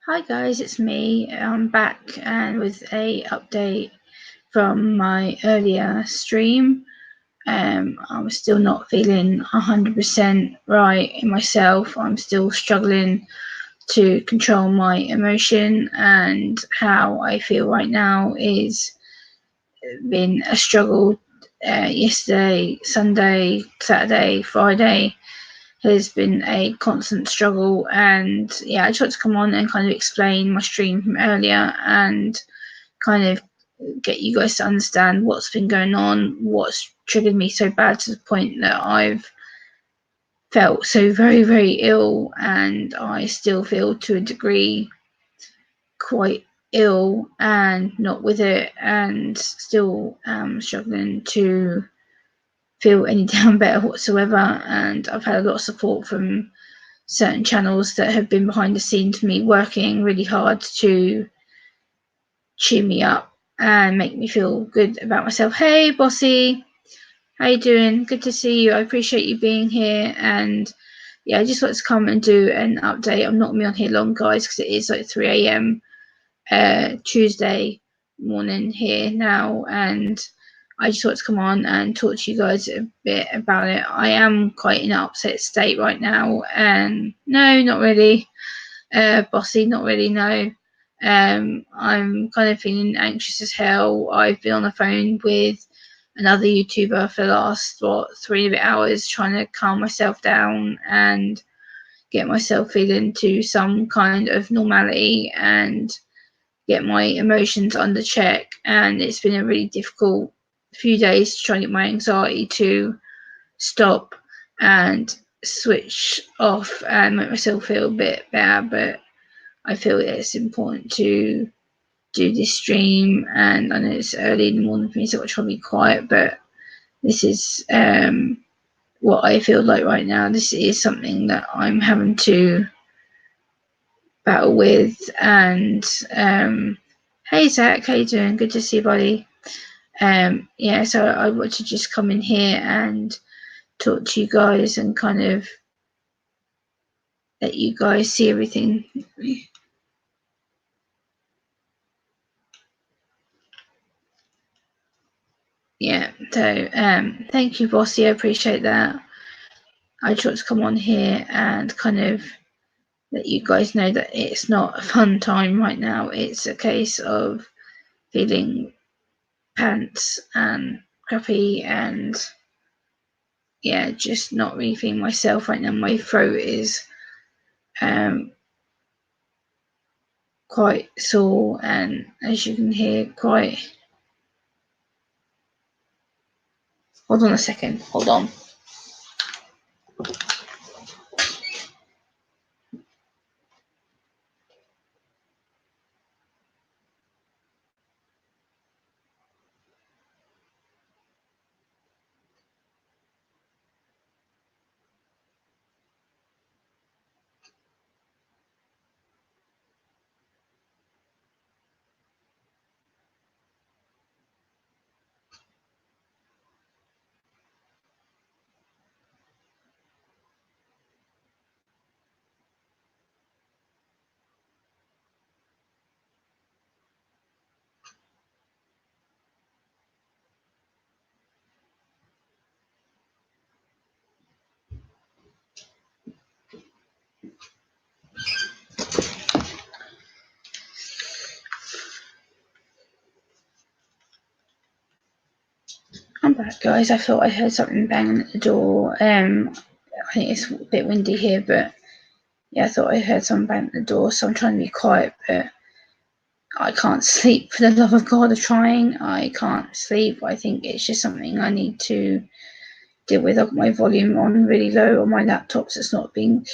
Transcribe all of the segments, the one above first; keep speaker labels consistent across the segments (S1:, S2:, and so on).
S1: Hi guys, it's me. I'm back and with a update from my earlier stream. I'm still not feeling 100% right in myself. I'm still struggling to control my emotion, and how I feel right now is been a struggle. Yesterday, Sunday, Saturday, Friday has been a constant struggle, and yeah, I just want to come on and kind of explain my stream from earlier and kind of get you guys to understand what's been going on, what's triggered me so bad to the point that I've felt so very, very ill, and I still feel to a degree quite ill and not with it, and still struggling to feel any damn better whatsoever. And I've had a lot of support from certain channels that have been behind the scenes for me, working really hard to cheer me up and make me feel good about myself. Hey Bossy, how you doing? Good to see you. I appreciate you being here. And yeah, I just wanted to come and do an update. I'm not gonna be on here long, guys, because it is like 3 a.m. Tuesday morning here now, and I just want to come on and talk to you guys a bit about it. I am quite in an upset state right now, and no, not really. Bossy, not really, no. I'm kind of feeling anxious as hell. I've been on the phone with another YouTuber for the last 3 hours trying to calm myself down and get myself feeling to some kind of normality and get my emotions under check. And it's been a really difficult few days to try and get my anxiety to stop and switch off and make myself feel a bit better. But I feel it's important to do this stream, and I know it's early in the morning for me, so I'll try to be quiet, but this is what I feel like right now. This is something that I'm having to battle with. And hey Zach, how you doing? Good to see you, buddy. Yeah, so I want to just come in here and talk to you guys and kind of let you guys see everything. Yeah, so thank you, Bossy. I appreciate that. I just want to come on here and kind of let you guys know that it's not a fun time right now. It's a case of feeling pants and crappy, and yeah, just not really feeling myself right now. My throat is quite sore, and as you can hear, quite. Hold on a second. Hold on. I'm back, guys. I thought I heard something banging at the door. I think it's a bit windy here, but yeah, I thought I heard someone bang at the door, so I'm trying to be quiet, but I can't sleep for the love of God. I'm trying. I can't sleep. I think it's just something I need to deal with. I've got my volume on really low on my laptop, so it's not being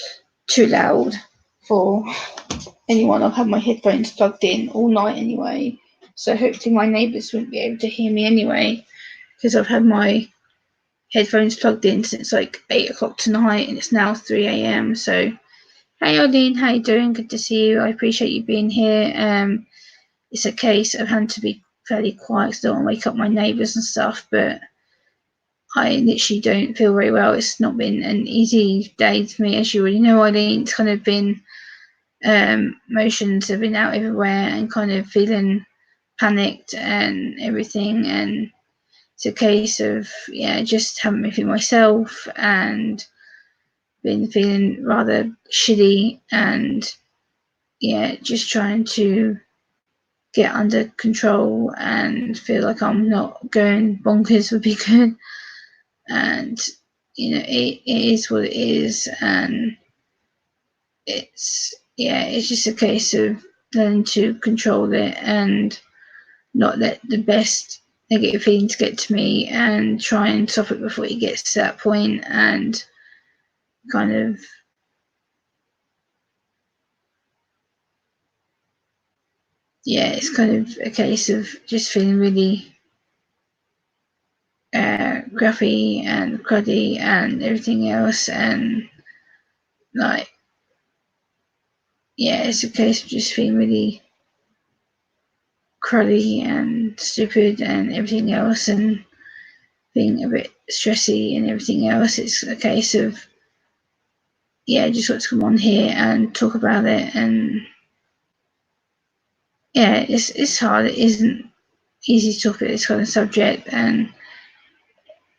S1: too loud for anyone. I've had my headphones plugged in all night anyway, so hopefully my neighbours wouldn't be able to hear me anyway, because I've had my headphones plugged in since like 8 o'clock tonight, and it's now 3 a.m. So, hey Odine, how you doing? Good to see you. I appreciate you being here. It's a case of having to be fairly quiet because I don't want to wake up my neighbours and stuff, but I literally don't feel very well. It's not been an easy day for me, as you already know, Eileen. It's kind of been emotions have been out everywhere and kind of feeling panicked and everything, and it's a case of just haven't been feeling myself and been feeling rather shitty, and just trying to get under control and feel like I'm not going bonkers would be good. And it is what it is, and it's just a case of learning to control it and not let the best negative feelings get to me, and try and stop it before it gets to that point, and kind of it's kind of a case of just feeling really gruffy and cruddy and everything else, and like it's a case of just feeling really cruddy and stupid and everything else, and being a bit stressy and everything else. It's a case of just want to come on here and talk about it, and it's hard. It isn't easy to talk about this kind of subject, and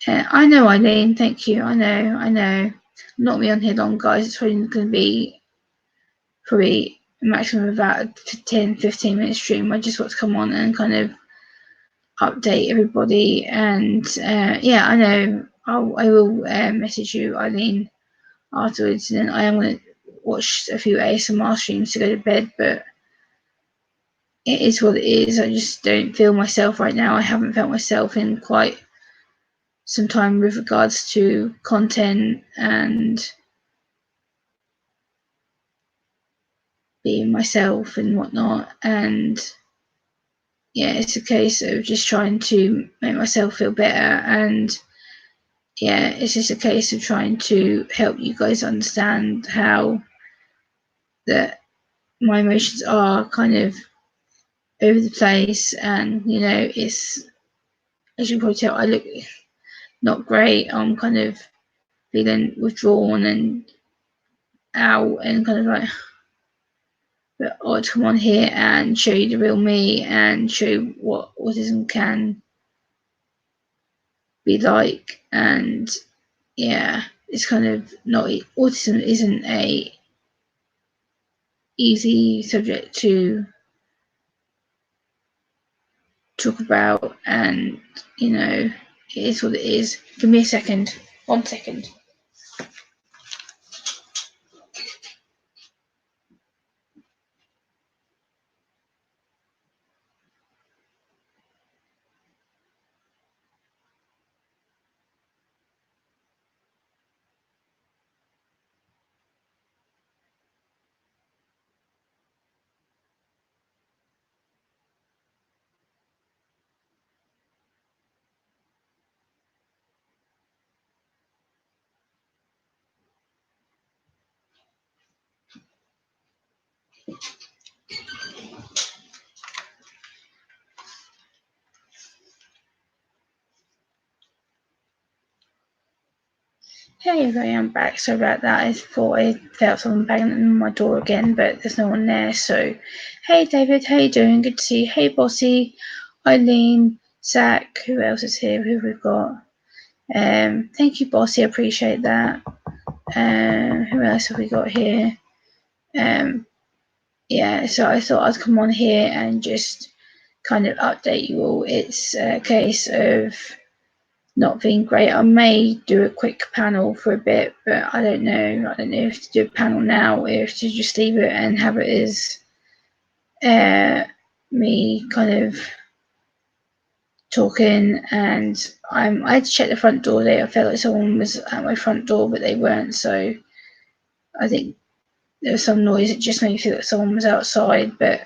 S1: I know, Eileen. Thank you. I know. Not me on here long, guys. It's probably going to be a maximum of about a 10-15 minute stream. I just want to come on and kind of update everybody, and I know I will message you, Eileen, afterwards, and I am going to watch a few ASMR streams to go to bed, but it is what it is. I just don't feel myself right now. I haven't felt myself in quite some time with regards to content and being myself and whatnot, and it's a case of just trying to make myself feel better, and it's just a case of trying to help you guys understand how that my emotions are kind of over the place, and it's, as you can probably tell, I look not great. I'm kind of feeling withdrawn and out, and kind of like, but I want to come on here and show you the real me and show you what autism can be like. And it's kind of not, autism isn't a easy subject to talk about, and it is what it is. Give me a second. 1 second. Hey, I am back. Sorry about that. I thought I felt someone banging on my door again, but there's no one there. So, hey, David, how you doing? Good to see you. Hey, Bossy, Eileen, Zach. Who else is here? Who we've got? Thank you, Bossy. I appreciate that. Who else have we got here? So I thought I'd come on here and just kind of update you all. It's a case of not being great. I may do a quick panel for a bit, but I don't know. I don't know if to do a panel now or if to just leave it and have it as me kind of talking. And I had to check the front door there. I felt like someone was at my front door, but they weren't. So I think there was some noise. It just made me feel like someone was outside. But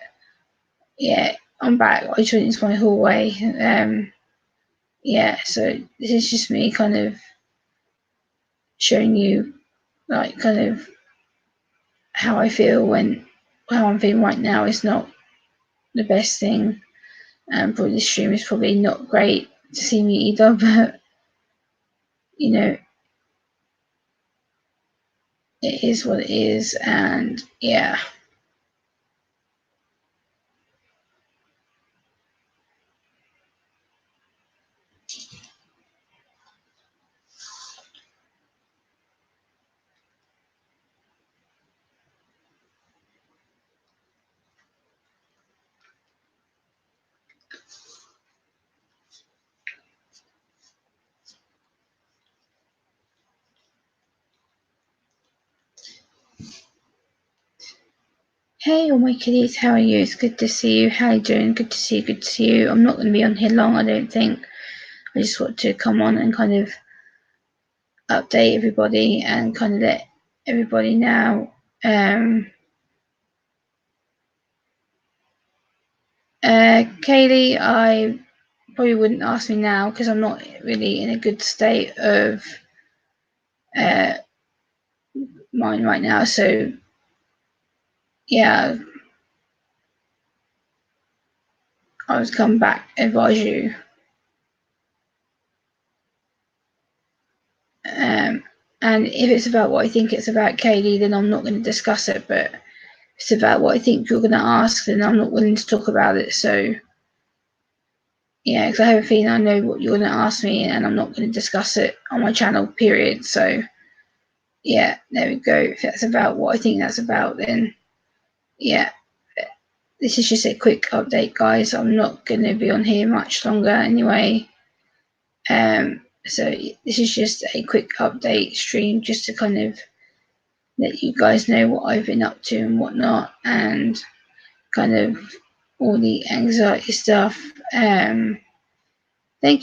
S1: I'm back. I just went into my hallway. So this is just me kind of showing you, like, kind of how I feel when how I'm feeling right now is not the best thing. And probably this stream is probably not great to see me either, but it is what it is, and Hey, all my kiddies, how are you? It's good to see you. How are you doing? Good to see you. Good to see you. I'm not going to be on here long, I don't think. I just want to come on and kind of update everybody and kind of let everybody know. Kaylee, I probably wouldn't ask me now because I'm not really in a good state of mind right now. So, yeah, I was come back, advise you. And if it's about what I think it's about, Kaylee, then I'm not going to discuss it. But if it's about what I think you're going to ask, then I'm not willing to talk about it. So, yeah, because I have a feeling I know what you're going to ask me, and I'm not going to discuss it on my channel, period. So, yeah, there we go. If that's about what I think that's about, then yeah. This is just a quick update, guys. I'm not going to be on here much longer anyway. So this is just a quick update stream just to kind of let you guys know what I've been up to and whatnot, and kind of all the anxiety stuff. Thank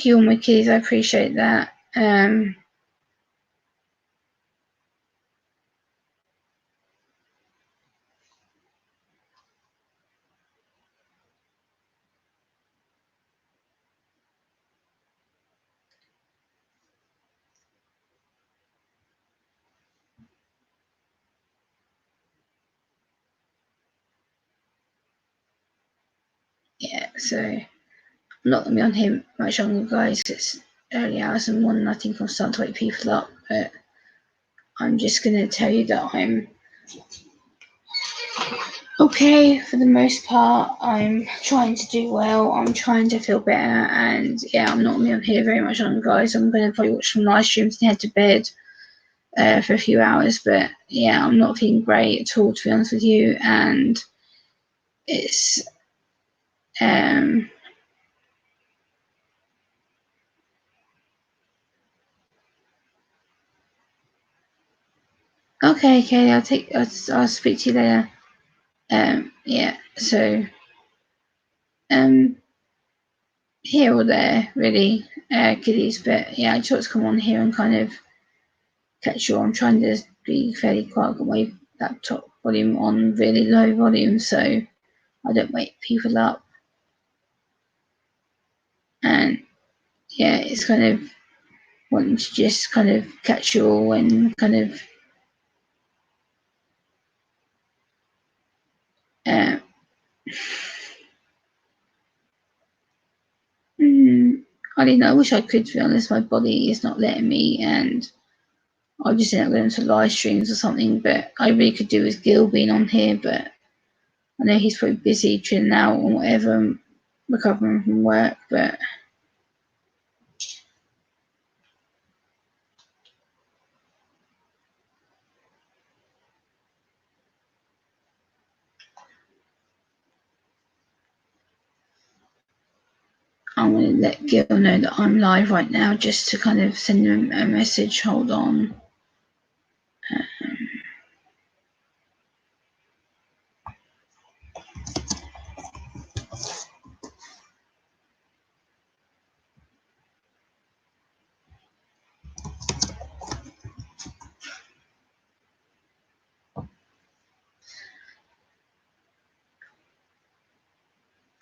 S1: you, all my kids. I appreciate that. Yeah, so I'm not going to be on here much longer, guys. It's early hours and one, I think I'm starting to wake people up, but I'm just going to tell you that I'm okay for the most part. I'm trying to do well. I'm trying to feel better, and yeah, I'm not going to be on here very much longer, guys. I'm going to probably watch some live streams and head to bed for a few hours, but yeah, I'm not feeling great at all, to be honest with you, and it's okay. I'll speak to you later. Yeah, so here or there, really, kiddies, but yeah, I just want to come on here and kind of catch you. I'm trying to be fairly quiet, got my laptop volume on really low volume so I don't wake people up, and yeah, it's kind of wanting to just kind of catch you all and kind of uh, I don't know, I wish I could, to be honest. My body is not letting me, and I'll just end up going to live streams or something, but I really could do with Gil being on here, but I know he's probably busy chilling out or whatever, recovering from work, but I'm going to let Gil know that I'm live right now just to kind of send him a message. Hold on.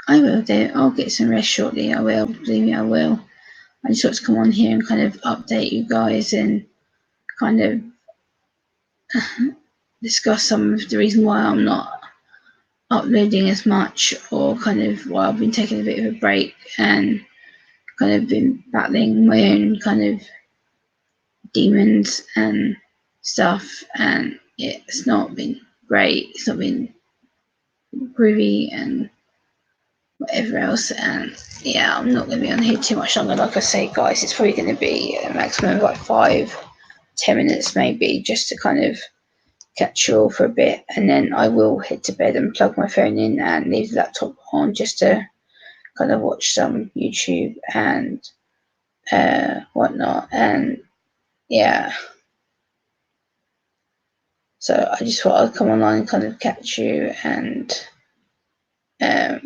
S1: I will do. I'll get some rest shortly. I will. Believe me, I will. I just want to come on here and kind of update you guys and kind of discuss some of the reason why I'm not uploading as much, or kind of why I've been taking a bit of a break and kind of been battling my own kind of demons and stuff, and it's not been great. It's not been groovy and whatever else, and yeah, I'm not going to be on here too much longer. Like I say, guys, it's probably going to be a maximum of like 5-10 minutes maybe, just to kind of catch you all for a bit, and then I will head to bed and plug my phone in and leave the laptop on just to kind of watch some YouTube and whatnot, and yeah. So I just thought I'd come online and kind of catch you, and I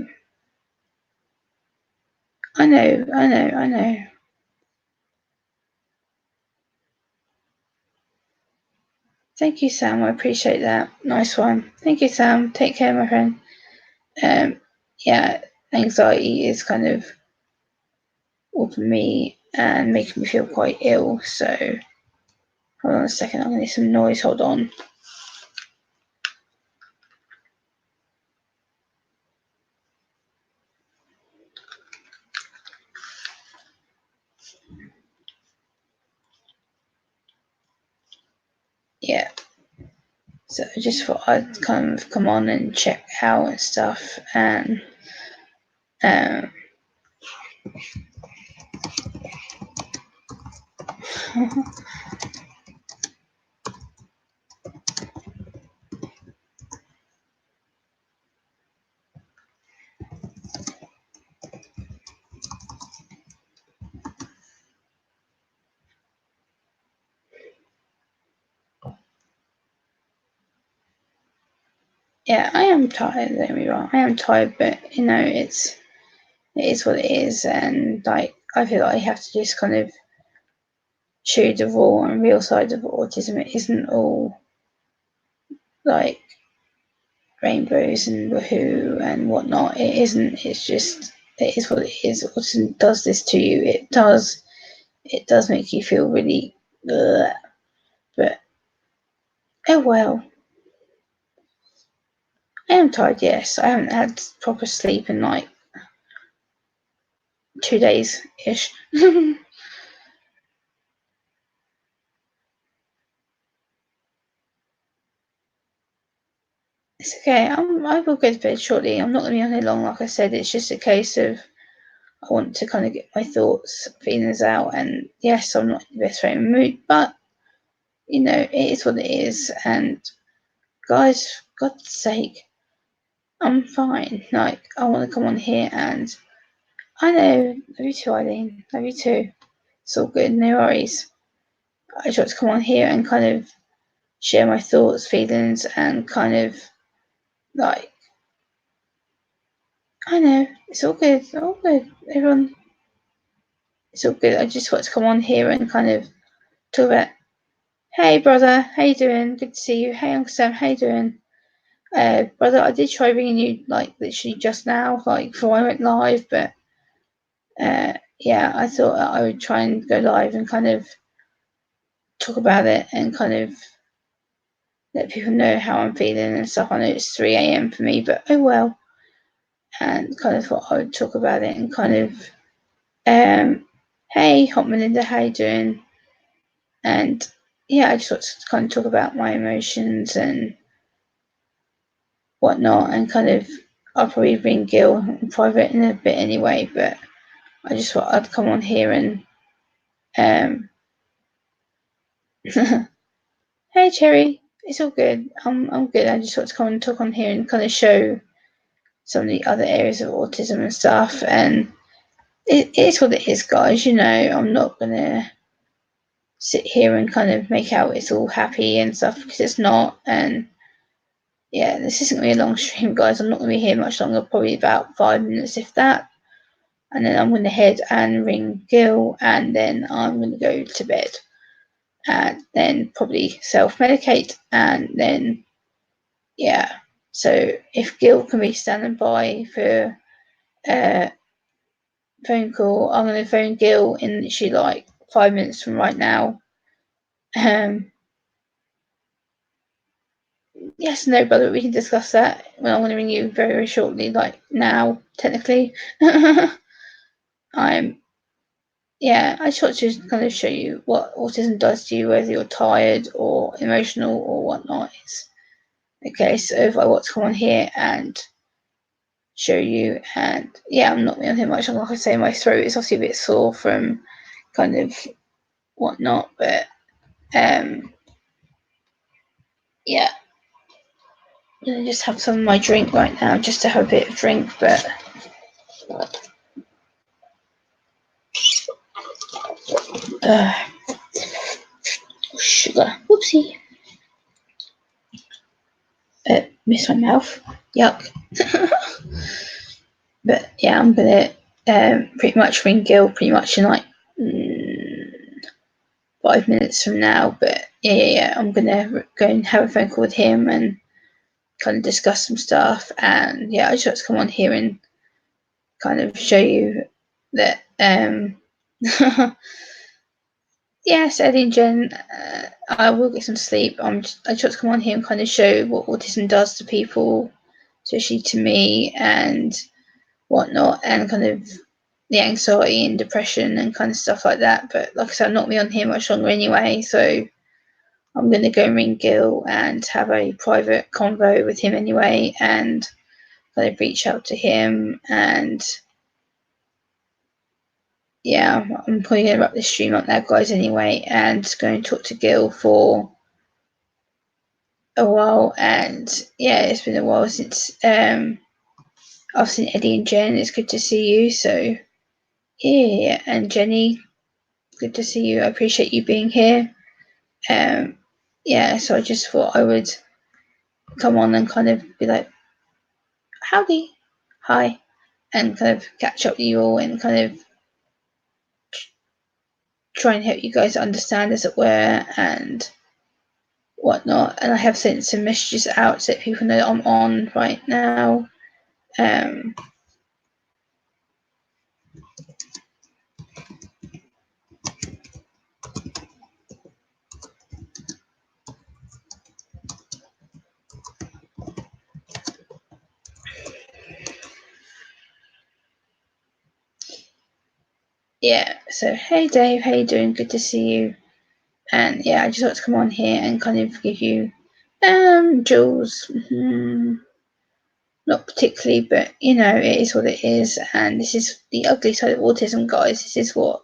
S1: know. Thank you, Sam. I appreciate that. Nice one. Thank you, Sam. Take care, my friend. Yeah, anxiety is kind of whooping me and making me feel quite ill. So hold on a second. I'm going to need some noise. Hold on. Yeah. So I just thought I'd kind of come on and check out and stuff, and yeah, I am tired. Don't get me wrong. I am tired, but it is what it is, and like I feel like I have to just kind of show the raw and real side of autism. It isn't all like rainbows and woohoo and whatnot. It isn't. It's just it is what it is. Autism does this to you. It does. It does make you feel really, ugh. But oh well. I am tired. Yes, I haven't had proper sleep in like 2 days ish. It's okay. I will go to bed shortly. I'm not going to be on here long. Like I said, it's just a case of I want to kind of get my thoughts, feelings out. And yes, I'm not in the best frame of mood, but it is what it is. And guys, for God's sake, I'm fine. Like, I want to come on here, and I know, love you too, Eileen. Love you too. It's all good, no worries. I just want to come on here and kind of share my thoughts, feelings, and kind of like, I know, it's all good, everyone. It's all good. I just want to come on here and kind of talk about, hey brother, how you doing? Good to see you. Hey Uncle Sam, how you doing? Brother, I did try ringing you like literally just now, like before I went live, but yeah, I thought I would try and go live and kind of talk about it and kind of let people know how I'm feeling and stuff. I know it's 3 a.m. for me, but oh well. And kind of thought I would talk about it and kind of, hey, Hot Melinda, how you doing? And yeah, I just want to kind of talk about my emotions and whatnot, and kind of, I'll probably ring Gil in private in a bit anyway, but I just thought I'd come on here and, hey Cherry, it's all good. I'm good. I just want to come and talk on here and kind of show some of the other areas of autism and stuff. And it is what it is, guys. I'm not gonna sit here and kind of make out it's all happy and stuff, because it's not. And yeah, this isn't gonna be a long stream, guys. I'm not gonna be here much longer, probably about 5 minutes, if that. And then I'm gonna head and ring Gil, and then I'm gonna go to bed, and then probably self-medicate, and then yeah. So if Gil can be standing by for a phone call, I'm going to phone Gil in literally like 5 minutes from right now. Yes, no, brother, we can discuss that. Well, I'm going to ring you very, very shortly, like now, technically. Yeah, I just want to kind of show you what autism does to you, whether you're tired or emotional or whatnot. Okay, so if I want to come on here and show you, and yeah, I'm not on here much. Like I say, my throat is obviously a bit sore from kind of whatnot, but yeah, I'm gonna just have some of my drink right now, just to have a bit of drink, but sugar, whoopsie. Miss my mouth. Yuck. But yeah, I'm gonna pretty much ring Gil pretty much in like 5 minutes from now. But yeah, I'm gonna go and have a phone call with him and kind of discuss some stuff. And yeah, I just want to come on here and kind of show you that yes, Eddie and Jen, I will get some sleep. I just want to come on here and kind of show what autism does to people, especially to me and whatnot, and kind of the anxiety and depression and kind of stuff like that. But like I said, I'm not be on here much longer anyway, so I'm going to go and ring Gil and have a private convo with him anyway, and kind of reach out to him. And yeah, I'm probably going to wrap this stream up now, guys, anyway, and go and talk to Gil for a while. And yeah, it's been a while since I've seen Eddie and Jen. It's good to see you. So yeah, and Jenny, good to see you. I appreciate you being here. Yeah, so I just thought I would come on and kind of be like, howdy, hi, and kind of catch up with you all and kind of try and help you guys understand, as it were, and whatnot. And I have sent some messages out so that people know that I'm on right now. Yeah, so hey Dave, how you doing? Good to see you. And yeah, I just want to come on here and kind of give you Jules. Not particularly, but you know, it is what it is, and this is the ugly side of autism, guys. This is what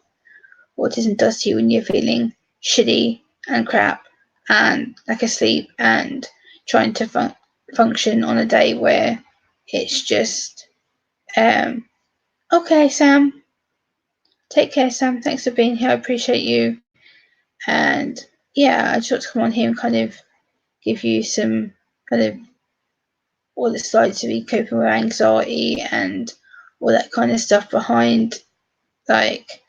S1: autism does to you when you're feeling shitty and crap and lack of sleep and trying to function on a day where it's just okay, Sam, take care, Sam, thanks for being here, I appreciate you. And yeah, I just want to come on here and kind of give you some kind of what it's like to be coping with anxiety and all that kind of stuff behind, like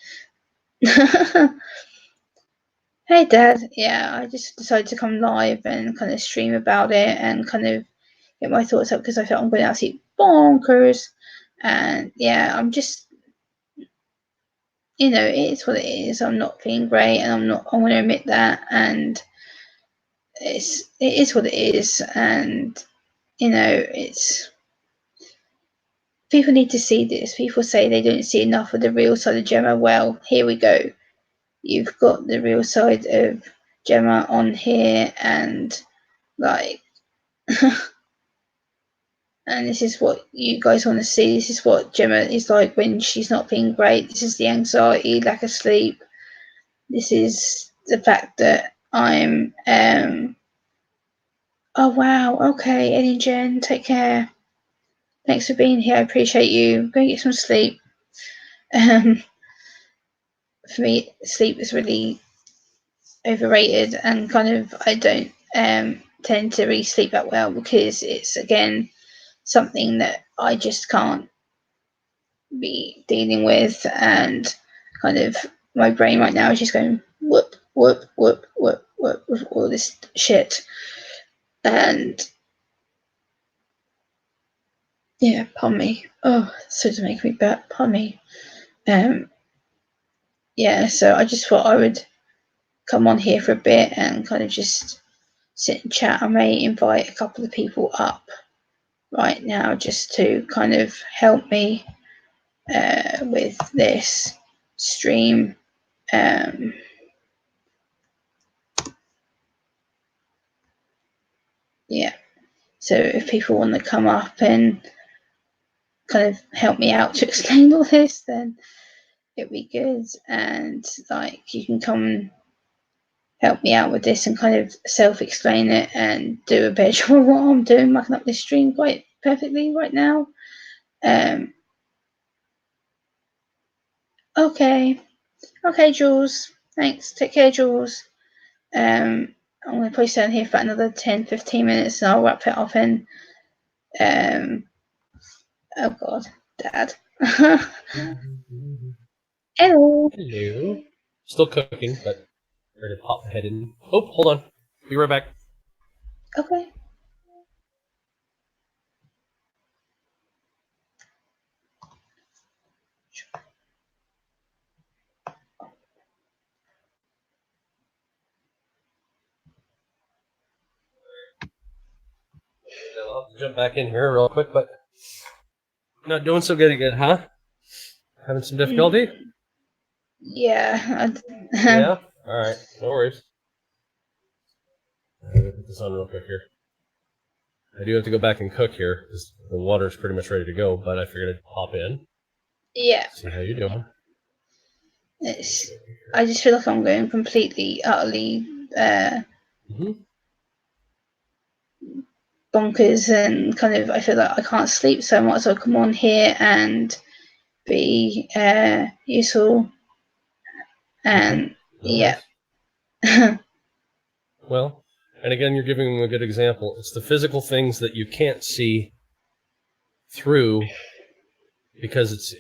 S1: hey Dad, yeah, I just decided to come live and kind of stream about it and kind of get my thoughts up because I felt I'm going absolutely bonkers. And yeah, I'm just, you know, it is what it is. I'm not feeling great, and I want to admit that. And it is what it is. And you know, it's people need to see this. People say they don't see enough of the real side of Gemma. Well, here we go. You've got the real side of Gemma on here, and like and this is what you guys want to see. This is what Gemma is like when she's not feeling great. This is the anxiety, lack of sleep. This is the fact that I'm oh wow, okay, Eddie and Jen, take care. Thanks for being here. I appreciate you. Go get some sleep. Um for me, sleep is really overrated, and kind of I don't tend to really sleep that well because it's again something that I just can't be dealing with, and kind of my brain right now is just going whoop whoop whoop whoop whoop with all this shit. And yeah, pardon me. Oh, so to make me burp, pardon me. Yeah, so I just thought I would come on here for a bit and kind of just sit and chat. I may invite a couple of people up right now just to kind of help me with this stream. Yeah, so if people want to come up and kind of help me out to explain all this, then it'd be good. And like you can come and help me out with this and kind of self-explain it and do a better job of what I'm doing, marking up this stream quite perfectly right now. Okay, Jules. Thanks. Take care, Jules. I'm going to probably stand here for another 10-15 minutes and I'll wrap it up in. Oh God, Dad. Hello.
S2: Hello. Still cooking, but ready to pop my head in. Oh, hold on. Be right back.
S1: Okay.
S2: I'll jump back in here real quick, but not doing so good, huh? Having some difficulty?
S1: Yeah.
S2: Yeah? Alright, no worries. I'm going to put this on real quick here. I do have to go back and cook here, because the water's pretty much ready to go, but I figured I'd pop in.
S1: Yeah.
S2: See how you're doing.
S1: I just feel like I'm going completely, utterly bonkers, and kind of I feel like I can't sleep, so I might as well come on here and be useful. And
S2: Okay.
S1: yeah.
S2: Well, and again, you're giving them a good example. It's the physical things that you can't see through, because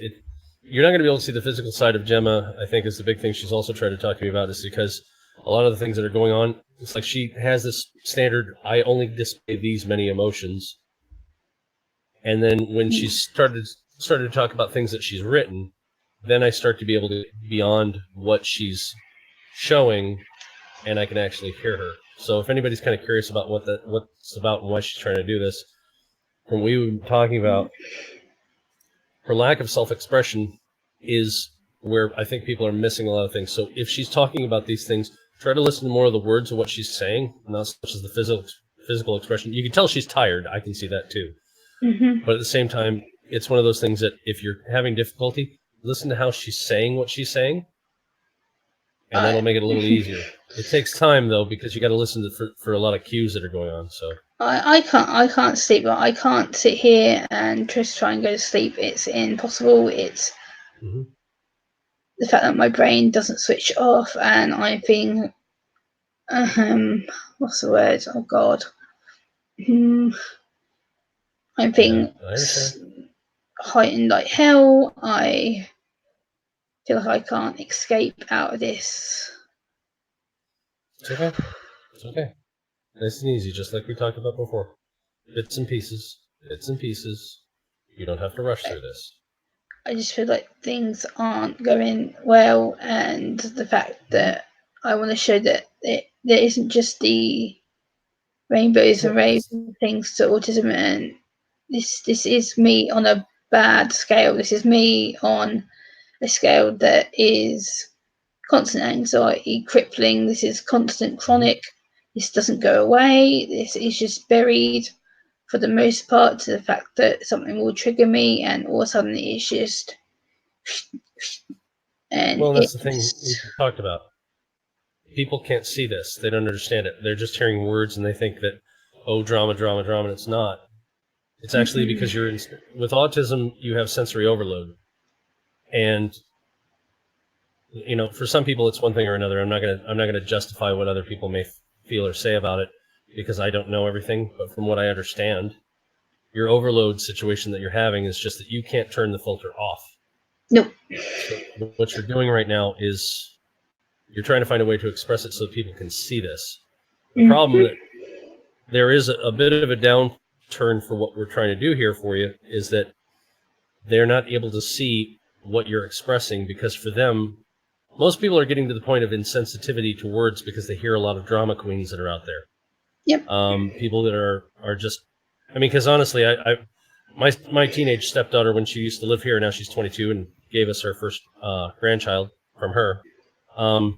S2: you're not going to be able to see the physical side of Gemma. I think is the big thing she's also tried to talk to me about, is because a lot of the things that are going on, it's like she has this standard, I only display these many emotions. And then when she started to talk about things that she's written, then I start to be able to get beyond what she's showing, and I can actually hear her. So if anybody's kind of curious about what's about and why she's trying to do this, when we were talking about her lack of self-expression is where I think people are missing a lot of things. So if she's talking about these things, try to listen to more of the words of what she's saying, not so much as the physical expression. You can tell she's tired. I can see that too. But at the same time, it's one of those things that if you're having difficulty, listen to how she's saying what she's saying, and that'll make it a little easier. It takes time though, because you got to listen for a lot of cues that are going on. So
S1: I can't sleep. I can't sit here and just try and go to sleep. It's impossible. It's the fact that my brain doesn't switch off, and I'm being what's the word? Oh God. I'm being heightened like hell. I feel like I can't escape out of this.
S2: It's okay. It's okay. Nice and easy, just like we talked about before. Bits and pieces. Bits and pieces. You don't have to rush through this.
S1: I just feel like things aren't going well, and the fact that I want to show that there isn't just the rainbows and raves and things to autism, and this is me on a bad scale. This is me on a scale that is constant anxiety, crippling. This is constant chronic. This doesn't go away. This is just buried for the most part, to the fact that something will trigger me and all of a sudden it's just. And
S2: well, that's the thing we talked about. People can't see this. They don't understand it. They're just hearing words and they think that, oh, drama, drama, drama, and it's not. It's actually because with autism, you have sensory overload. And, you know, for some people, it's one thing or another. I'm not going to justify what other people may feel or say about it, because I don't know everything. But from what I understand, your overload situation that you're having is just that you can't turn the filter off.
S1: Nope.
S2: So what you're doing right now is you're trying to find a way to express it so that people can see this. The problem that there is a bit of a downturn for what we're trying to do here for you is that they're not able to see what you're expressing, because for them, most people are getting to the point of insensitivity to words because they hear a lot of drama queens that are out there.
S1: Yep.
S2: People that are just, I mean, because honestly, my teenage stepdaughter, when she used to live here, now she's 22 and gave us our first grandchild from her. You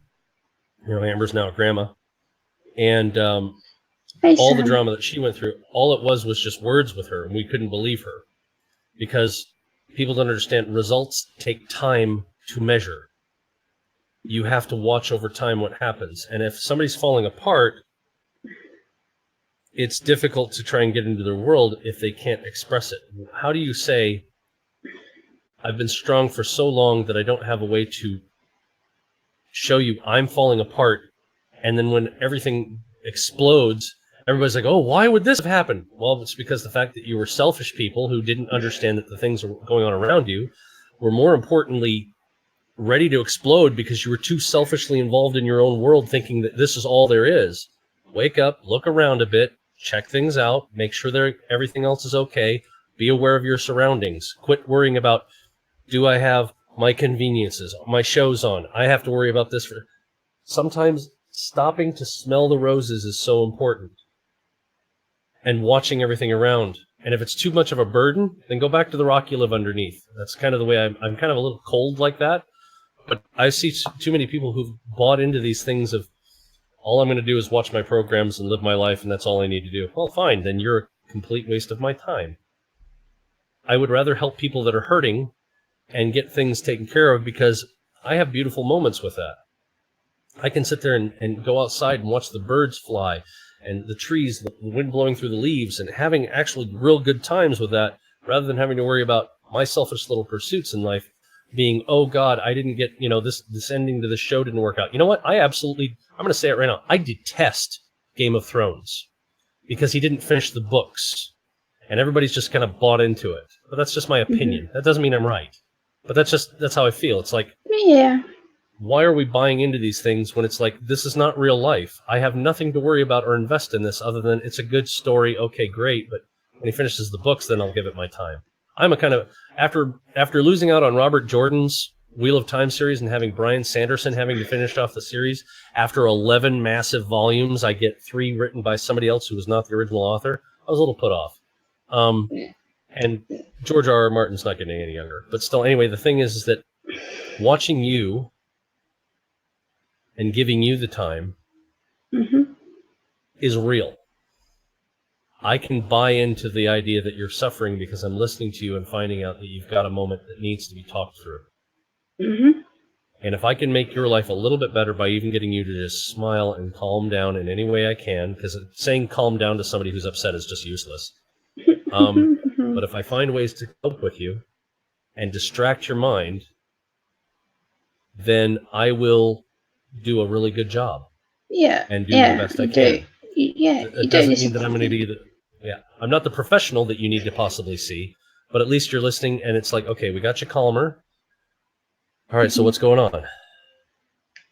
S2: know, Amber's now a grandma, and all the drama that she went through, all it was just words with her, and we couldn't believe her, because people don't understand results take time to measure. You have to watch over time what happens, and if somebody's falling apart, it's difficult to try and get into their world if they can't express it. How do you say, I've been strong for so long that I don't have a way to show you I'm falling apart, and then when everything explodes, everybody's like, oh, why would this have happened? Well, it's because the fact that you were selfish people who didn't understand that the things that were going on around you were more importantly ready to explode because you were too selfishly involved in your own world thinking that this is all there is. Wake up, look around a bit, check things out, make sure everything else is okay, be aware of your surroundings. Quit worrying about, do I have my conveniences, my show's on, I have to worry about this. Sometimes stopping to smell the roses is so important, and watching everything around. And if it's too much of a burden, then go back to the rock you live underneath. That's kind of the way I'm kind of a little cold like that. But I see too many people who've bought into these things of, all I'm going to do is watch my programs and live my life, and that's all I need to do. Well, fine, then you're a complete waste of my time. I would rather help people that are hurting and get things taken care of, because I have beautiful moments with that. I can sit there and go outside and watch the birds fly and the trees, the wind blowing through the leaves, and having actually real good times with that, rather than having to worry about my selfish little pursuits in life being, oh God, I didn't get, this ending to the show didn't work out. You know what? I'm going to say it right now. I detest Game of Thrones because he didn't finish the books, and everybody's just kind of bought into it. But that's just my opinion. That doesn't mean I'm right. But that's how I feel. It's like,
S1: Yeah.
S2: why are we buying into these things when it's like, this is not real life? I have nothing to worry about or invest in this other than it's a good story. Okay, great. But when he finishes the books, then I'll give it my time. I'm a kind of, after losing out on Robert Jordan's Wheel of Time series and having Bryan Sanderson having to finish off the series, after 11 massive volumes, I get 3 written by somebody else who was not the original author. I was a little put off. And George R.R. Martin's not getting any younger. But still, anyway, the thing is that watching you and giving you the time is real. I can buy into the idea that you're suffering because I'm listening to you and finding out that you've got a moment that needs to be talked through. And if I can make your life a little bit better by even getting you to just smile and calm down in any way I can, because saying calm down to somebody who's upset is just useless. But if I find ways to cope with you and distract your mind, then I will do a really good job.
S1: Yeah.
S2: And do the best I can.
S1: It
S2: doesn't mean that I'm going to be I'm not the professional that you need to possibly see, but at least you're listening, and it's like, okay, we got you calmer. All right, so what's going on?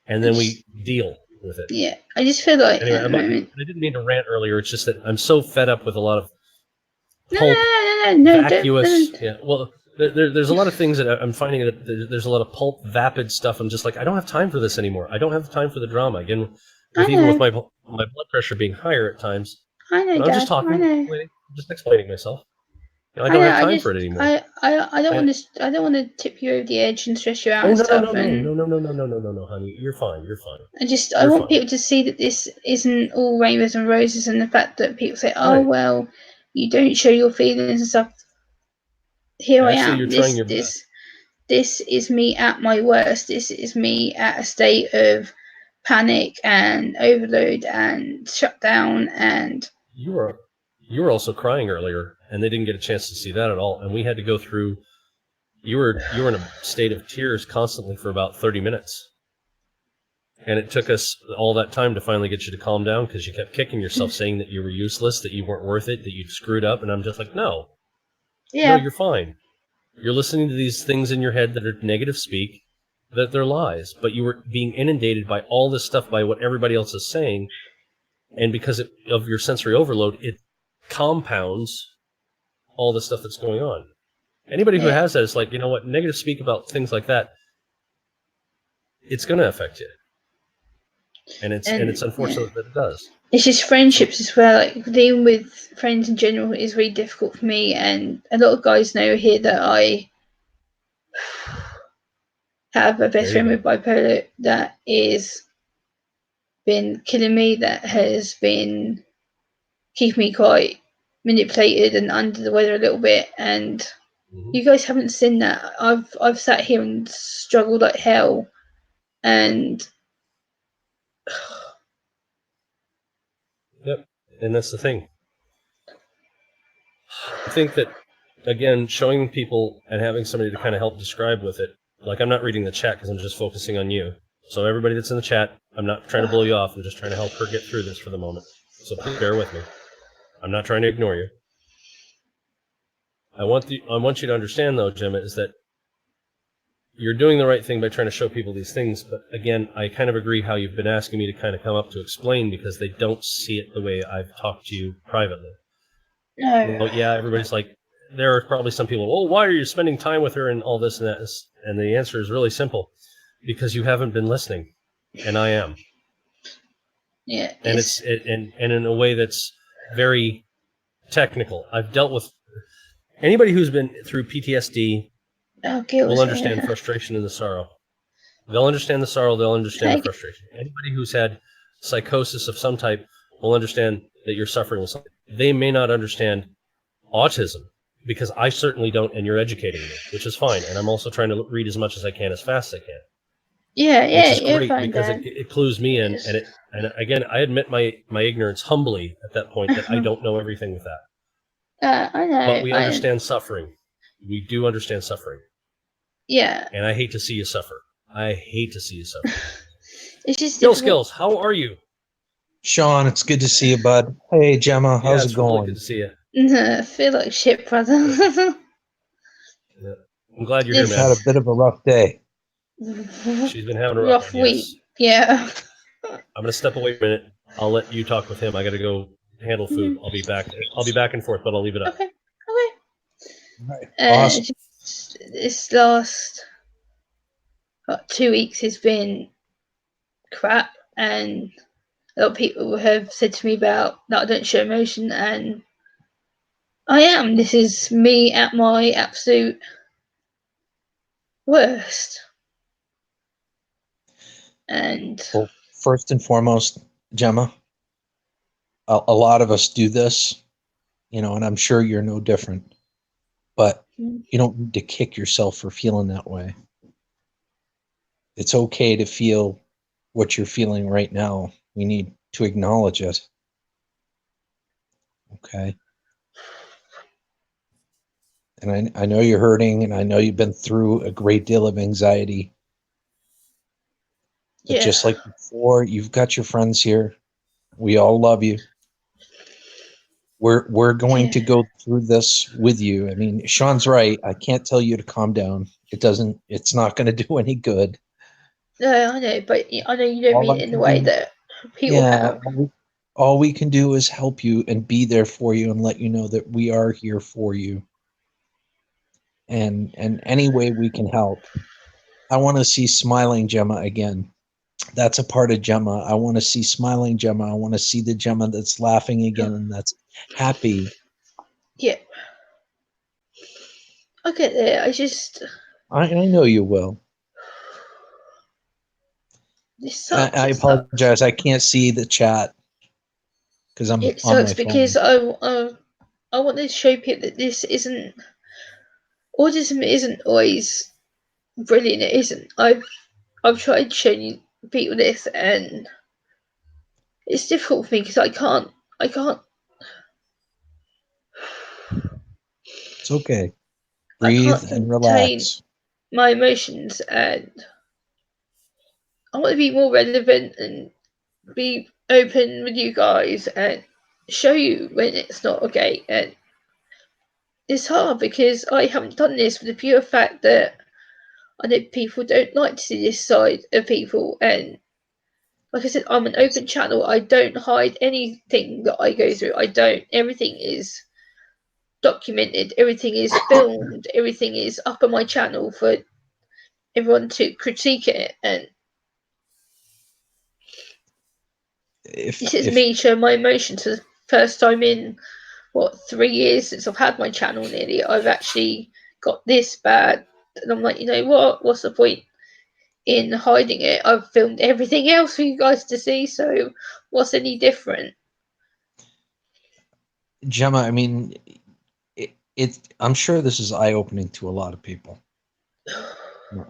S2: And then we deal with it.
S1: Yeah, I just feel like
S2: anyway,
S1: at the moment.
S2: I didn't mean to rant earlier. It's just that I'm so fed up with a lot of
S1: No,
S2: vacuous. Yeah, well, there's a lot of things that I'm finding that there's a lot of pulp, vapid stuff. I'm just like, I don't have time for this anymore. I don't have time for the drama. Again, even with my blood pressure being higher at times.
S1: I know,
S2: I'm
S1: Dad.
S2: just talking,
S1: I'm
S2: just explaining myself. I don't have time for it anymore.
S1: I don't want to tip you over the edge and stress you out and stuff.
S2: No, honey, you're fine.
S1: I want people to see that this isn't all rainbows and roses, and the fact that people say, "Oh, well, you don't show your feelings and stuff." Here I am.
S2: You're trying your best.
S1: This is me at my worst. This is me at a state of panic and overload and shutdown. And
S2: you were also crying earlier, and they didn't get a chance to see that at all. And we had to go through. You were in a state of tears constantly for about 30 minutes, and it took us all that time to finally get you to calm down because you kept kicking yourself, saying that you were useless, that you weren't worth it, that you'd screwed up. And I'm just like, no, you're fine. You're listening to these things in your head that are negative speak, that they're lies, but you were being inundated by all this stuff, by what everybody else is saying, and because of your sensory overload, it compounds all the stuff that's going on. Anybody who has that is like, you know what, negative speak about things like that, it's going to affect you. And it's unfortunate that it does.
S1: It's just friendships as well. Like dealing with friends in general is really difficult for me, and a lot of guys know here that I have a best friend with bipolar that is been killing me, that has been keeping me quite manipulated and under the weather a little bit, and you guys haven't seen that. I've sat here and struggled like hell, and
S2: Yep, and that's the thing. I think that, again, showing people and having somebody to kind of help describe with it, like I'm not reading the chat because I'm just focusing on you. So everybody that's in the chat, I'm not trying to blow you off. I'm just trying to help her get through this for the moment. So please bear with me. I'm not trying to ignore you. I want you to understand, though, Gemma, is that you're doing the right thing by trying to show people these things. But again, I kind of agree how you've been asking me to kind of come up to explain, because they don't see it the way I've talked to you privately.
S1: No.
S2: Well, yeah, everybody's like, there are probably some people, oh, why are you spending time with her and all this and that? And the answer is really simple, because you haven't been listening, and I am.
S1: Yeah.
S2: And it's in a way that's very technical. I've dealt with anybody who's been through PTSD will understand frustration and the sorrow. They'll understand the sorrow. They'll understand the frustration. Anybody who's had psychosis of some type will understand that you're suffering with something. They may not understand autism, because I certainly don't, and you're educating me, which is fine. And I'm also trying to read as much as I can, as fast as I can.
S1: Yeah,
S2: which is great, because it clues me in, and again, I admit my ignorance humbly at that point, that I don't know everything with that.
S1: I know.
S2: But we understand suffering. We do understand suffering.
S1: Yeah.
S2: And I hate to see you suffer. I hate to see you suffer.
S1: It's just
S2: Skills, how are you?
S3: Sean, it's good to see you, bud. Hey, Gemma, how's it going?
S2: Really good to see you.
S1: I feel like shit, brother.
S2: Yeah. I'm glad you're here, man.
S3: Had a bit of a rough day.
S2: She's been having a rough
S1: week. Yeah.
S2: I'm going to step away a minute. I'll let you talk with him. I got to go handle food. I'll be back. I'll be back and forth, but I'll leave it up.
S1: Okay.
S3: Right. Awesome.
S1: This last 2 weeks has been crap, and a lot of people have said to me about that I don't show emotion, and I am. This is me at my absolute worst. And
S3: well, first and foremost, Gemma, a lot of us do this, and I'm sure you're no different, but you don't need to kick yourself for feeling that way. It's okay to feel what you're feeling right now. We need to acknowledge it. Okay. And I know you're hurting, and I know you've been through a great deal of anxiety. But just like before, you've got your friends here. We all love you. We're going to go through this with you. I mean, Sean's right. I can't tell you to calm down. It's not going to do any good.
S1: No, I know, but I know you don't mean it in the way that people have.
S3: All we can do is help you and be there for you and let you know that we are here for you. And any way we can help. I want to see smiling Gemma again. That's a part of Gemma. I want to see smiling Gemma. I want to see the Gemma that's laughing again and that's happy.
S1: Yeah. I get there.
S3: I know you will. I apologize. I can't see the chat because I'm on my phone. It sucks
S1: because I want to show people that autism isn't always brilliant. It isn't. I've tried showing people this, and it's difficult for me because I can't.
S3: It's okay. Breathe and relax.
S1: My emotions, and I want to be more relevant and be open with you guys and show you when it's not okay. And it's hard because I haven't done this for the pure fact that I know people don't like to see this side of people, and like I said, I'm an open channel. I don't hide anything that I go through. I don't. Everything is documented. Everything is filmed. Everything is up on my channel for everyone to critique it. And this is me showing my emotions for the first time in 3 years since I've had my channel nearly. I've actually got this bad, and I'm like, you know what? What's the point in hiding it? I've filmed everything else for you guys to see, so what's any different?
S3: Gemma, I mean, I'm sure this is eye-opening to a lot of people.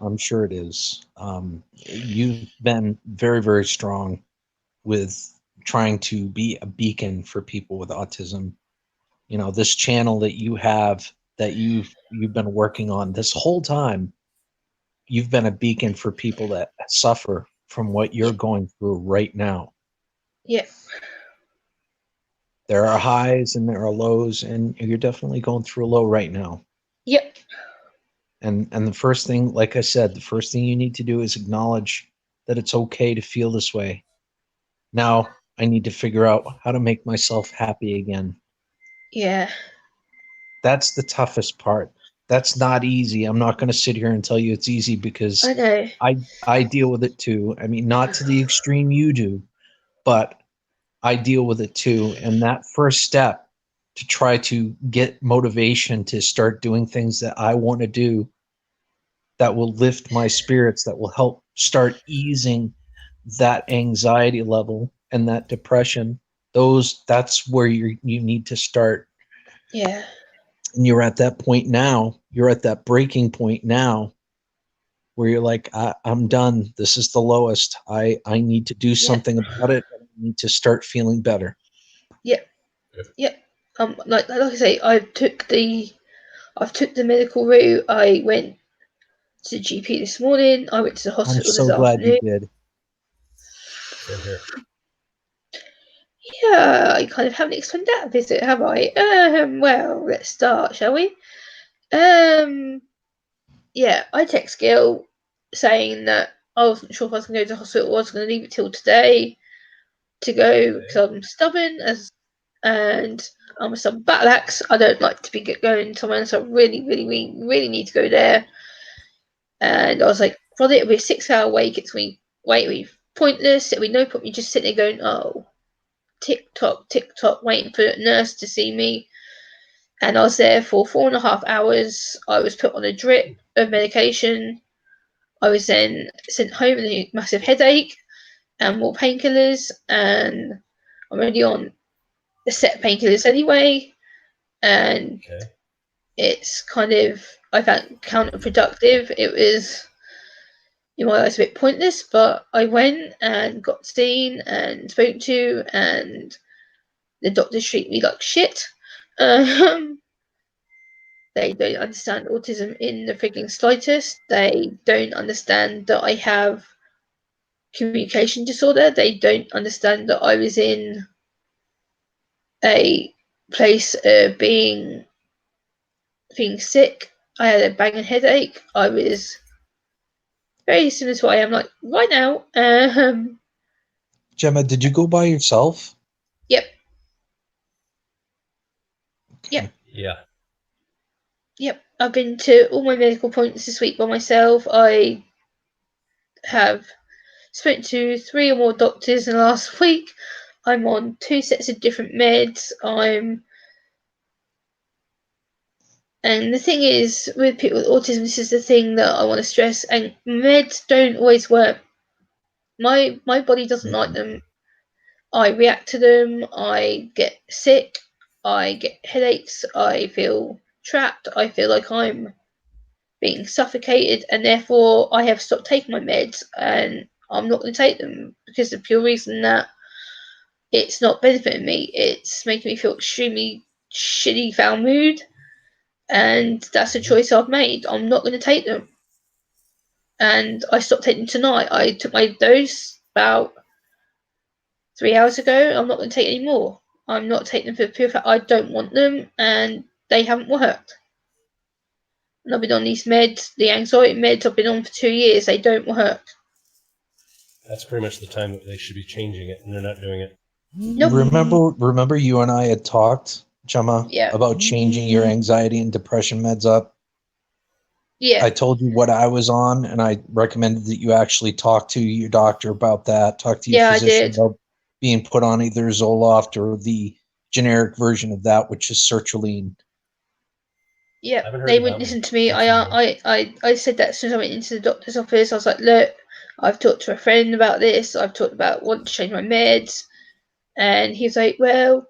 S3: I'm sure it is. You've been very, very strong with trying to be a beacon for people with autism. This channel that you have, that you've been working on this whole time, you've been a beacon for people that suffer from what you're going through right now.
S1: Yeah.
S3: There are highs and there are lows, and you're definitely going through a low right now.
S1: Yep.
S3: And the first thing, like I said, the first thing you need to do is acknowledge that it's okay to feel this way. Now I need to figure out how to make myself happy again.
S1: Yeah.
S3: That's the toughest part. That's not easy. I'm not going to sit here and tell you it's easy, because
S1: I know.
S3: I deal with it too. I mean, not to the extreme you do, but I deal with it too. And that first step to try to get motivation to start doing things that I want to do, that will lift my spirits, that will help start easing that anxiety level and that depression, that's where you need to start.
S1: Yeah.
S3: And you're at that point now, you're at that breaking point now, where you're like, I'm done. This is the lowest. I need to do something about it. I need to start feeling better.
S1: Yep. Yep. Like I say, I've took the medical route. I went to the GP this morning. I went to the
S3: I'm
S1: hospital this
S3: so glad you
S1: afternoon.
S3: did.
S2: Same here.
S1: Yeah, I kind of haven't explained that visit, have I? Well, let's start, shall we? Yeah, I text Gil saying that I wasn't sure if I was going to go to the hospital. I was going to leave it till today to go because I'm stubborn and I'm a stubborn battle axe. I don't like to be going somewhere, so I really, really, really, really need to go there. And I was like, Roddy, it'll be a 6-hour wait. It'll be pointless. It'll be no point me just sitting there going, oh, tick tock, waiting for a nurse to see me. And I was there for 4.5 hours. I was put on a drip of medication. I was then sent home with a massive headache and more painkillers. And I'm already on a set of painkillers anyway. And it's kind of, I found counterproductive. It was, in my eyes, a bit pointless, but I went and got seen and spoken to, and the doctors treat me like shit. They don't understand autism in the freaking slightest. They don't understand that I have communication disorder. They don't understand that I was in a place of being sick. I had a banging headache. I was very similar to what I am like right now.
S3: Gemma, did you go by yourself?
S1: Yep.
S3: Okay.
S1: Yep.
S2: Yeah.
S1: Yep. I've been to all my medical appointments this week by myself. I have spoken to 3 or more doctors in the last week. I'm on 2 sets of different meds. And the thing is, with people with autism, this is the thing that I want to stress, and meds don't always work. My body doesn't like them. I react to them, I get sick, I get headaches, I feel trapped, I feel like I'm being suffocated, and therefore I have stopped taking my meds, and I'm not going to take them because of the pure reason that it's not benefiting me. It's making me feel extremely shitty, foul mood, and that's a choice I've made. I'm not going to take them. And I stopped taking them tonight. I took my dose about 3 hours ago. I'm not going to take any more. I'm not taking them for the pure fact I don't want them, and they haven't worked. And I've been on these meds, the anxiety meds I've been on for 2 years. They don't work.
S2: That's pretty much the time that they should be changing it, and they're not doing it.
S1: Nope.
S3: Remember you and I had talked, Gemma, about changing your anxiety and depression meds up?
S1: Yeah.
S3: I told you what I was on, and I recommended that you actually talk to your doctor about that, talk to your physician about being put on either Zoloft or the generic version of that, which is sertraline.
S1: Yeah, they wouldn't listen to me. I said that as soon as I went into the doctor's office. I was like, look, I've talked to a friend about this. I've talked about wanting to change my meds. And he was like, well,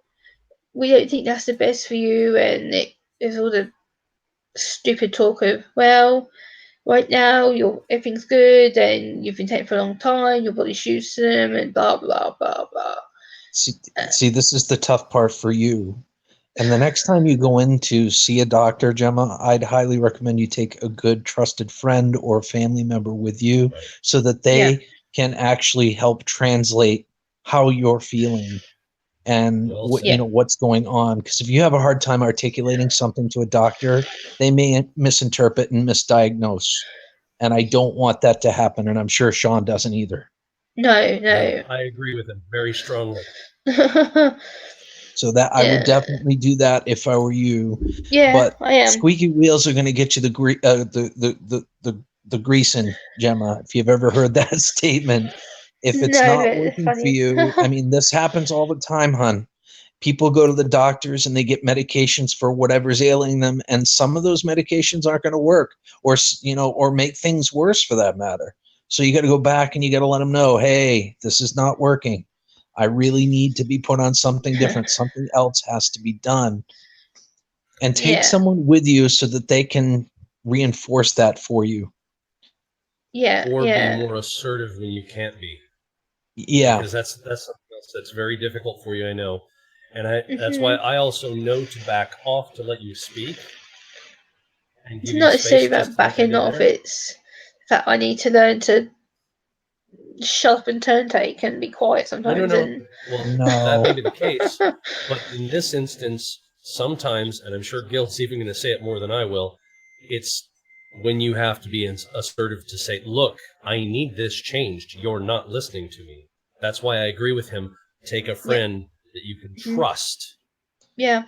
S1: we don't think that's the best for you. And it was all the stupid talk of, well, right now everything's good and you've been taking for a long time, your body's used to them, and blah, blah, blah, blah.
S3: See, this is the tough part for you. And the next time you go in to see a doctor, Gemma, I'd highly recommend you take a good trusted friend or family member with you so that they can actually help translate how you're feeling and
S2: Well
S3: what,
S2: said.
S3: what's going on. Because if you have a hard time articulating something to a doctor, they may misinterpret and misdiagnose. And I don't want that to happen. And I'm sure Sean doesn't either.
S1: No.
S2: I agree with him very strongly.
S3: So that I would definitely do that if I were you.
S1: Yeah,
S3: but
S1: I am.
S3: squeaky wheels are going to get you the greasing, Gemma. If you've ever heard that statement, if it's
S1: No,
S3: not
S1: but
S3: working for
S1: funny.
S3: you, I mean, this happens all the time, hun. People go to the doctors and they get medications for whatever's ailing them, and some of those medications aren't going to work, or or make things worse for that matter. So you got to go back and you got to let them know, hey, this is not working. I really need to be put on something different. Something else has to be done. And take someone with you so that they can reinforce that for you.
S1: Yeah.
S2: Or be more assertive when you can't be.
S3: Yeah.
S2: Because that's something else that's very difficult for you, I know. And that's why I also know to back off to let you speak. And give
S1: it's not necessarily
S2: space
S1: about backing off, it's that I need to learn to shut up and turn take and be quiet sometimes.
S2: No. Well,
S3: No.
S2: that may be the case. But in this instance, sometimes, and I'm sure Gil's even going to say it more than I will, it's when you have to be assertive to say, look, I need this changed. You're not listening to me. That's why I agree with him. Take a friend that you can trust.
S1: Yeah.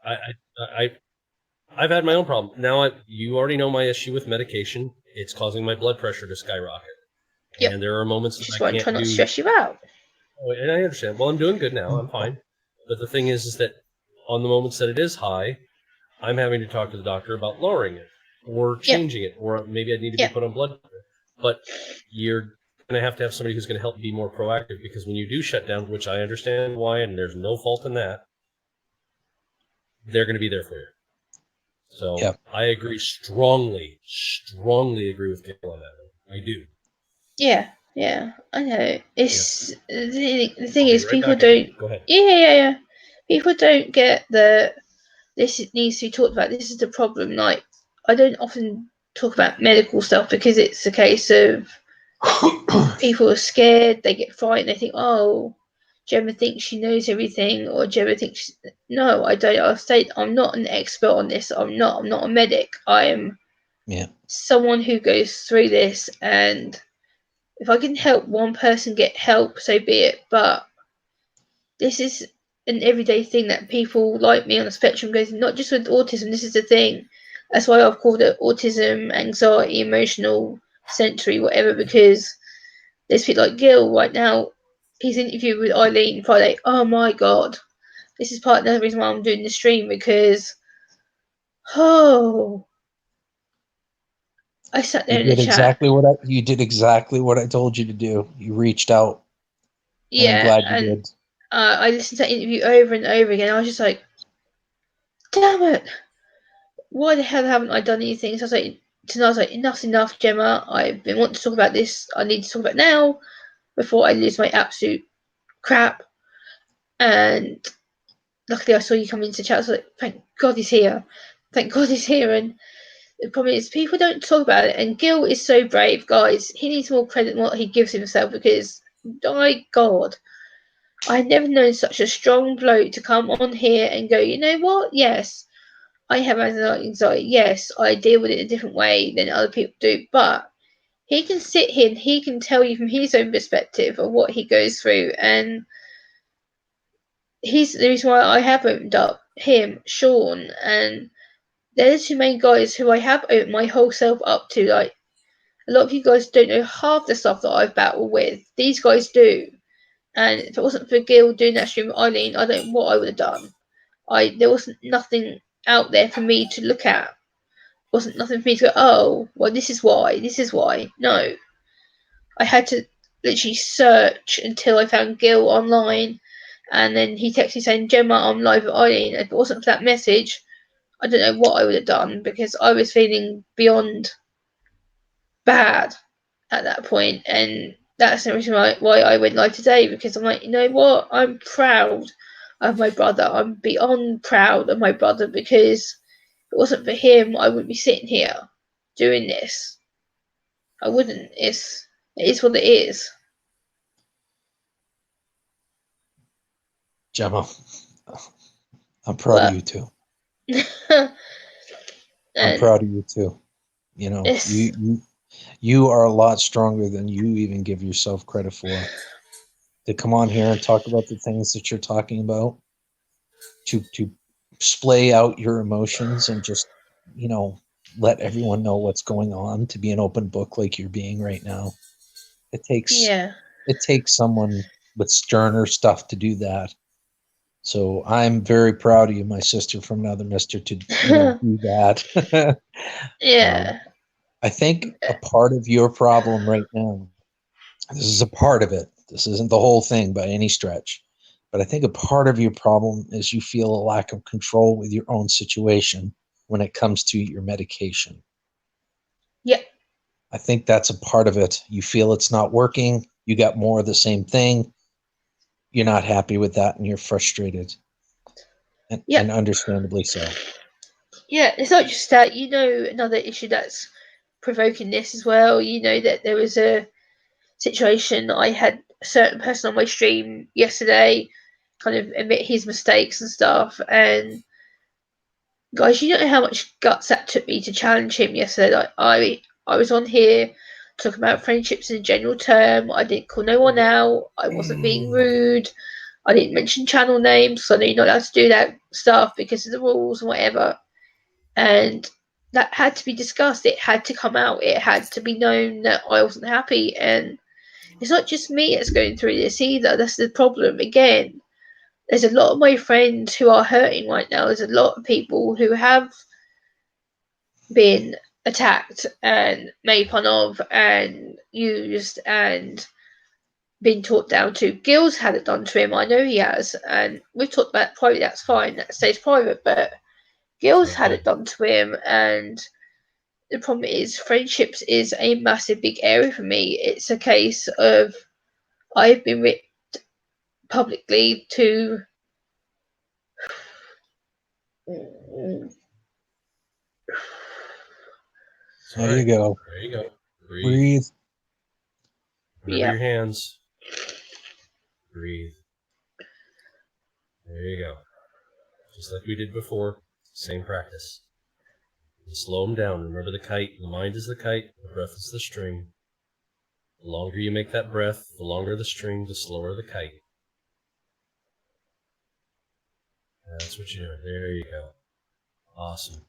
S2: I've had my own problem. Now, you already know my issue with medication. It's causing my blood pressure to skyrocket.
S1: Yep.
S2: And there are moments that
S1: I
S2: can't
S1: try not
S2: do.
S1: to stress you out.
S2: Oh, and I understand. Well, I'm doing good now. I'm fine. But the thing is that on the moments that it is high, I'm having to talk to the doctor about lowering it or changing it, or maybe I need to be put on blood pressure. But you're going to have somebody who's going to help be more proactive, because when you do shut down, which I understand why, and there's no fault in that, they're going to be there for you. So I agree strongly agree with Gail on that. I do.
S1: Yeah, I know. It's the thing
S2: I'll
S1: is,
S2: be right
S1: people
S2: back at you.
S1: don't.
S2: Go ahead.
S1: Yeah. People don't get that this needs to be talked about. This is the problem. Like, I don't often talk about medical stuff because it's a case of people are scared, they get frightened, they think, oh, Gemma thinks she knows everything, or Gemma thinks no, I don't. I'll say I'm not an expert on this. I'm not a medic. I am someone who goes through this, and if I can help one person get help, so be it. But this is an everyday thing that people like me on the spectrum goes, not just with autism. This is the thing. That's why I've called it autism, anxiety, emotional, sensory, whatever, because there's people like Gil right now. He's interviewed with Eileen Friday. Oh my god. This is part of the reason why I'm doing the stream, because I sat there in the chat.
S3: You did exactly what I told you to do. You reached out.
S1: Yeah,
S3: and I'm glad you did.
S1: I listened to that interview over and over again. I was just like, damn it. Why the hell haven't I done anything? So I was like, enough's enough, Gemma. I've been wanting to talk about this. I need to talk about it now before I lose my absolute crap. And luckily I saw you come into the chat. I was like, thank God he's here. Thank God he's here. And the problem is people don't talk about it. And Gil is so brave, guys. He needs more credit than what he gives himself, because, my God, I've never known such a strong bloke to come on here and go, you know what? Yes, I have anxiety. Yes, I deal with it a different way than other people do. But he can sit here and he can tell you from his own perspective of what he goes through. And he's the reason why I have opened up him, Sean, and they're the two main guys who I have opened my whole self up to. Like, a lot of you guys don't know half the stuff that I've battled with. These guys do. And if it wasn't for Gil doing that stream with Eileen, I don't know what I would have done. There wasn't nothing out there for me to look at. Wasn't nothing for me to go, oh, well, this is why. No. I had to literally search until I found Gil online, and then he texted me saying, Gemma, I'm live with Eileen. If it wasn't for that message, I don't know what I would have done, because I was feeling beyond bad at that point. And that's the reason why I went live today, because I'm like, you know what? I'm proud of my brother. I'm beyond proud of my brother, because if it wasn't for him, I wouldn't be sitting here doing this. I wouldn't. It is what it is.
S3: Gemma, I'm proud of you too. I'm proud of you too. You know, you are a lot stronger than you even give yourself credit for. To come on here and talk about the things that you're talking about, to splay out your emotions and just, you know, let everyone know what's going on, to be an open book like you're being right now. It takes someone with sterner stuff to do that. So I'm very proud of you, my sister from another mister, to do that.
S1: Yeah.
S3: I think a part of your problem right now, this is a part of it. This isn't the whole thing by any stretch. But I think a part of your problem is you feel a lack of control with your own situation when it comes to your medication.
S1: Yeah.
S3: I think that's a part of it. You feel it's not working. You got more of the same thing. You're not happy with that and you're frustrated. And understandably so.
S1: Yeah, it's not just that. Another issue that's provoking this as well, that there was a situation. I had a certain person on my stream yesterday kind of admit his mistakes and stuff, and guys, you don't know how much guts that took me to challenge him yesterday. Like, I was on here talking about friendships in a general term. I didn't call no one out. I wasn't being rude. I didn't mention channel names, so I know you're not allowed to do that stuff because of the rules and whatever. And that had to be discussed. It had to come out. It had to be known that I wasn't happy. And it's not just me that's going through this either. That's the problem. Again, there's a lot of my friends who are hurting right now. There's a lot of people who have been attacked and made fun of and used and been talked down to. Gil's had it done to him. I know he has. And we've talked about it privately. That's fine. That stays private. But Gil's had it done to him. And the problem is friendships is a massive big area for me. It's a case of I've been ripped publicly to
S3: There you go.
S2: There you go.
S3: Breathe.
S2: Remember your hands. Breathe. There you go. Just like we did before. Same practice. You slow them down. Remember the kite. The mind is the kite. The breath is the string. The longer you make that breath, the longer the string, the slower the kite. That's what you're doing. There you go. Awesome.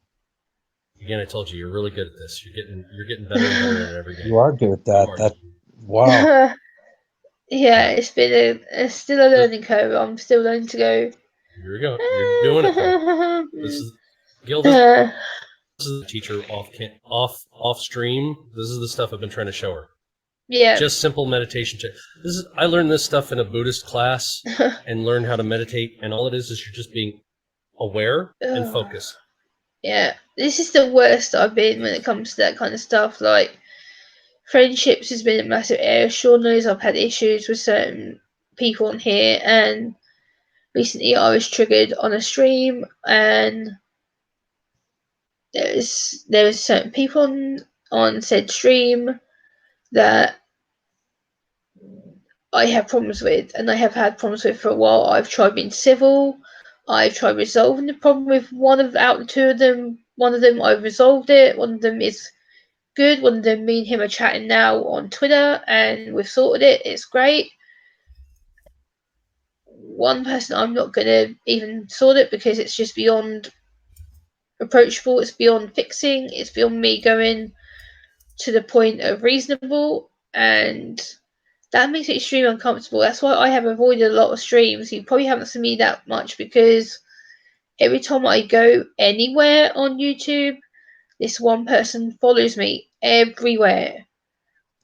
S2: Again, I told you you're really good at this. You're getting better and better at it every day.
S3: You are good at that. Wow.
S1: Yeah, it's been still a learning curve. I'm still learning to go.
S2: Here we go. You're doing it. This is Gil. This is the teacher off stream. This is the stuff I've been trying to show her.
S1: Yeah.
S2: Just simple meditation. I learned this stuff in a Buddhist class and learned how to meditate. And all it is you're just being aware and focused.
S1: Yeah, this is the worst I've been when it comes to that kind of stuff. Like, friendships has been a massive area. Sean knows I've had issues with certain people on here, and recently I was triggered on a stream, and there was certain people on said stream that I have problems with, and I have had problems with for a while. I've tried being civil. I've tried resolving the problem with out of the two of them. One of them I've resolved it. One of them is good. One of them, me and him are chatting now on Twitter, and we've sorted it. It's great. One person I'm not going to even sort it because it's just beyond approachable. It's beyond fixing. It's beyond me going to the point of reasonable, and that makes it extremely uncomfortable. That's why I have avoided a lot of streams. You probably haven't seen me that much because every time I go anywhere on YouTube, this one person follows me everywhere.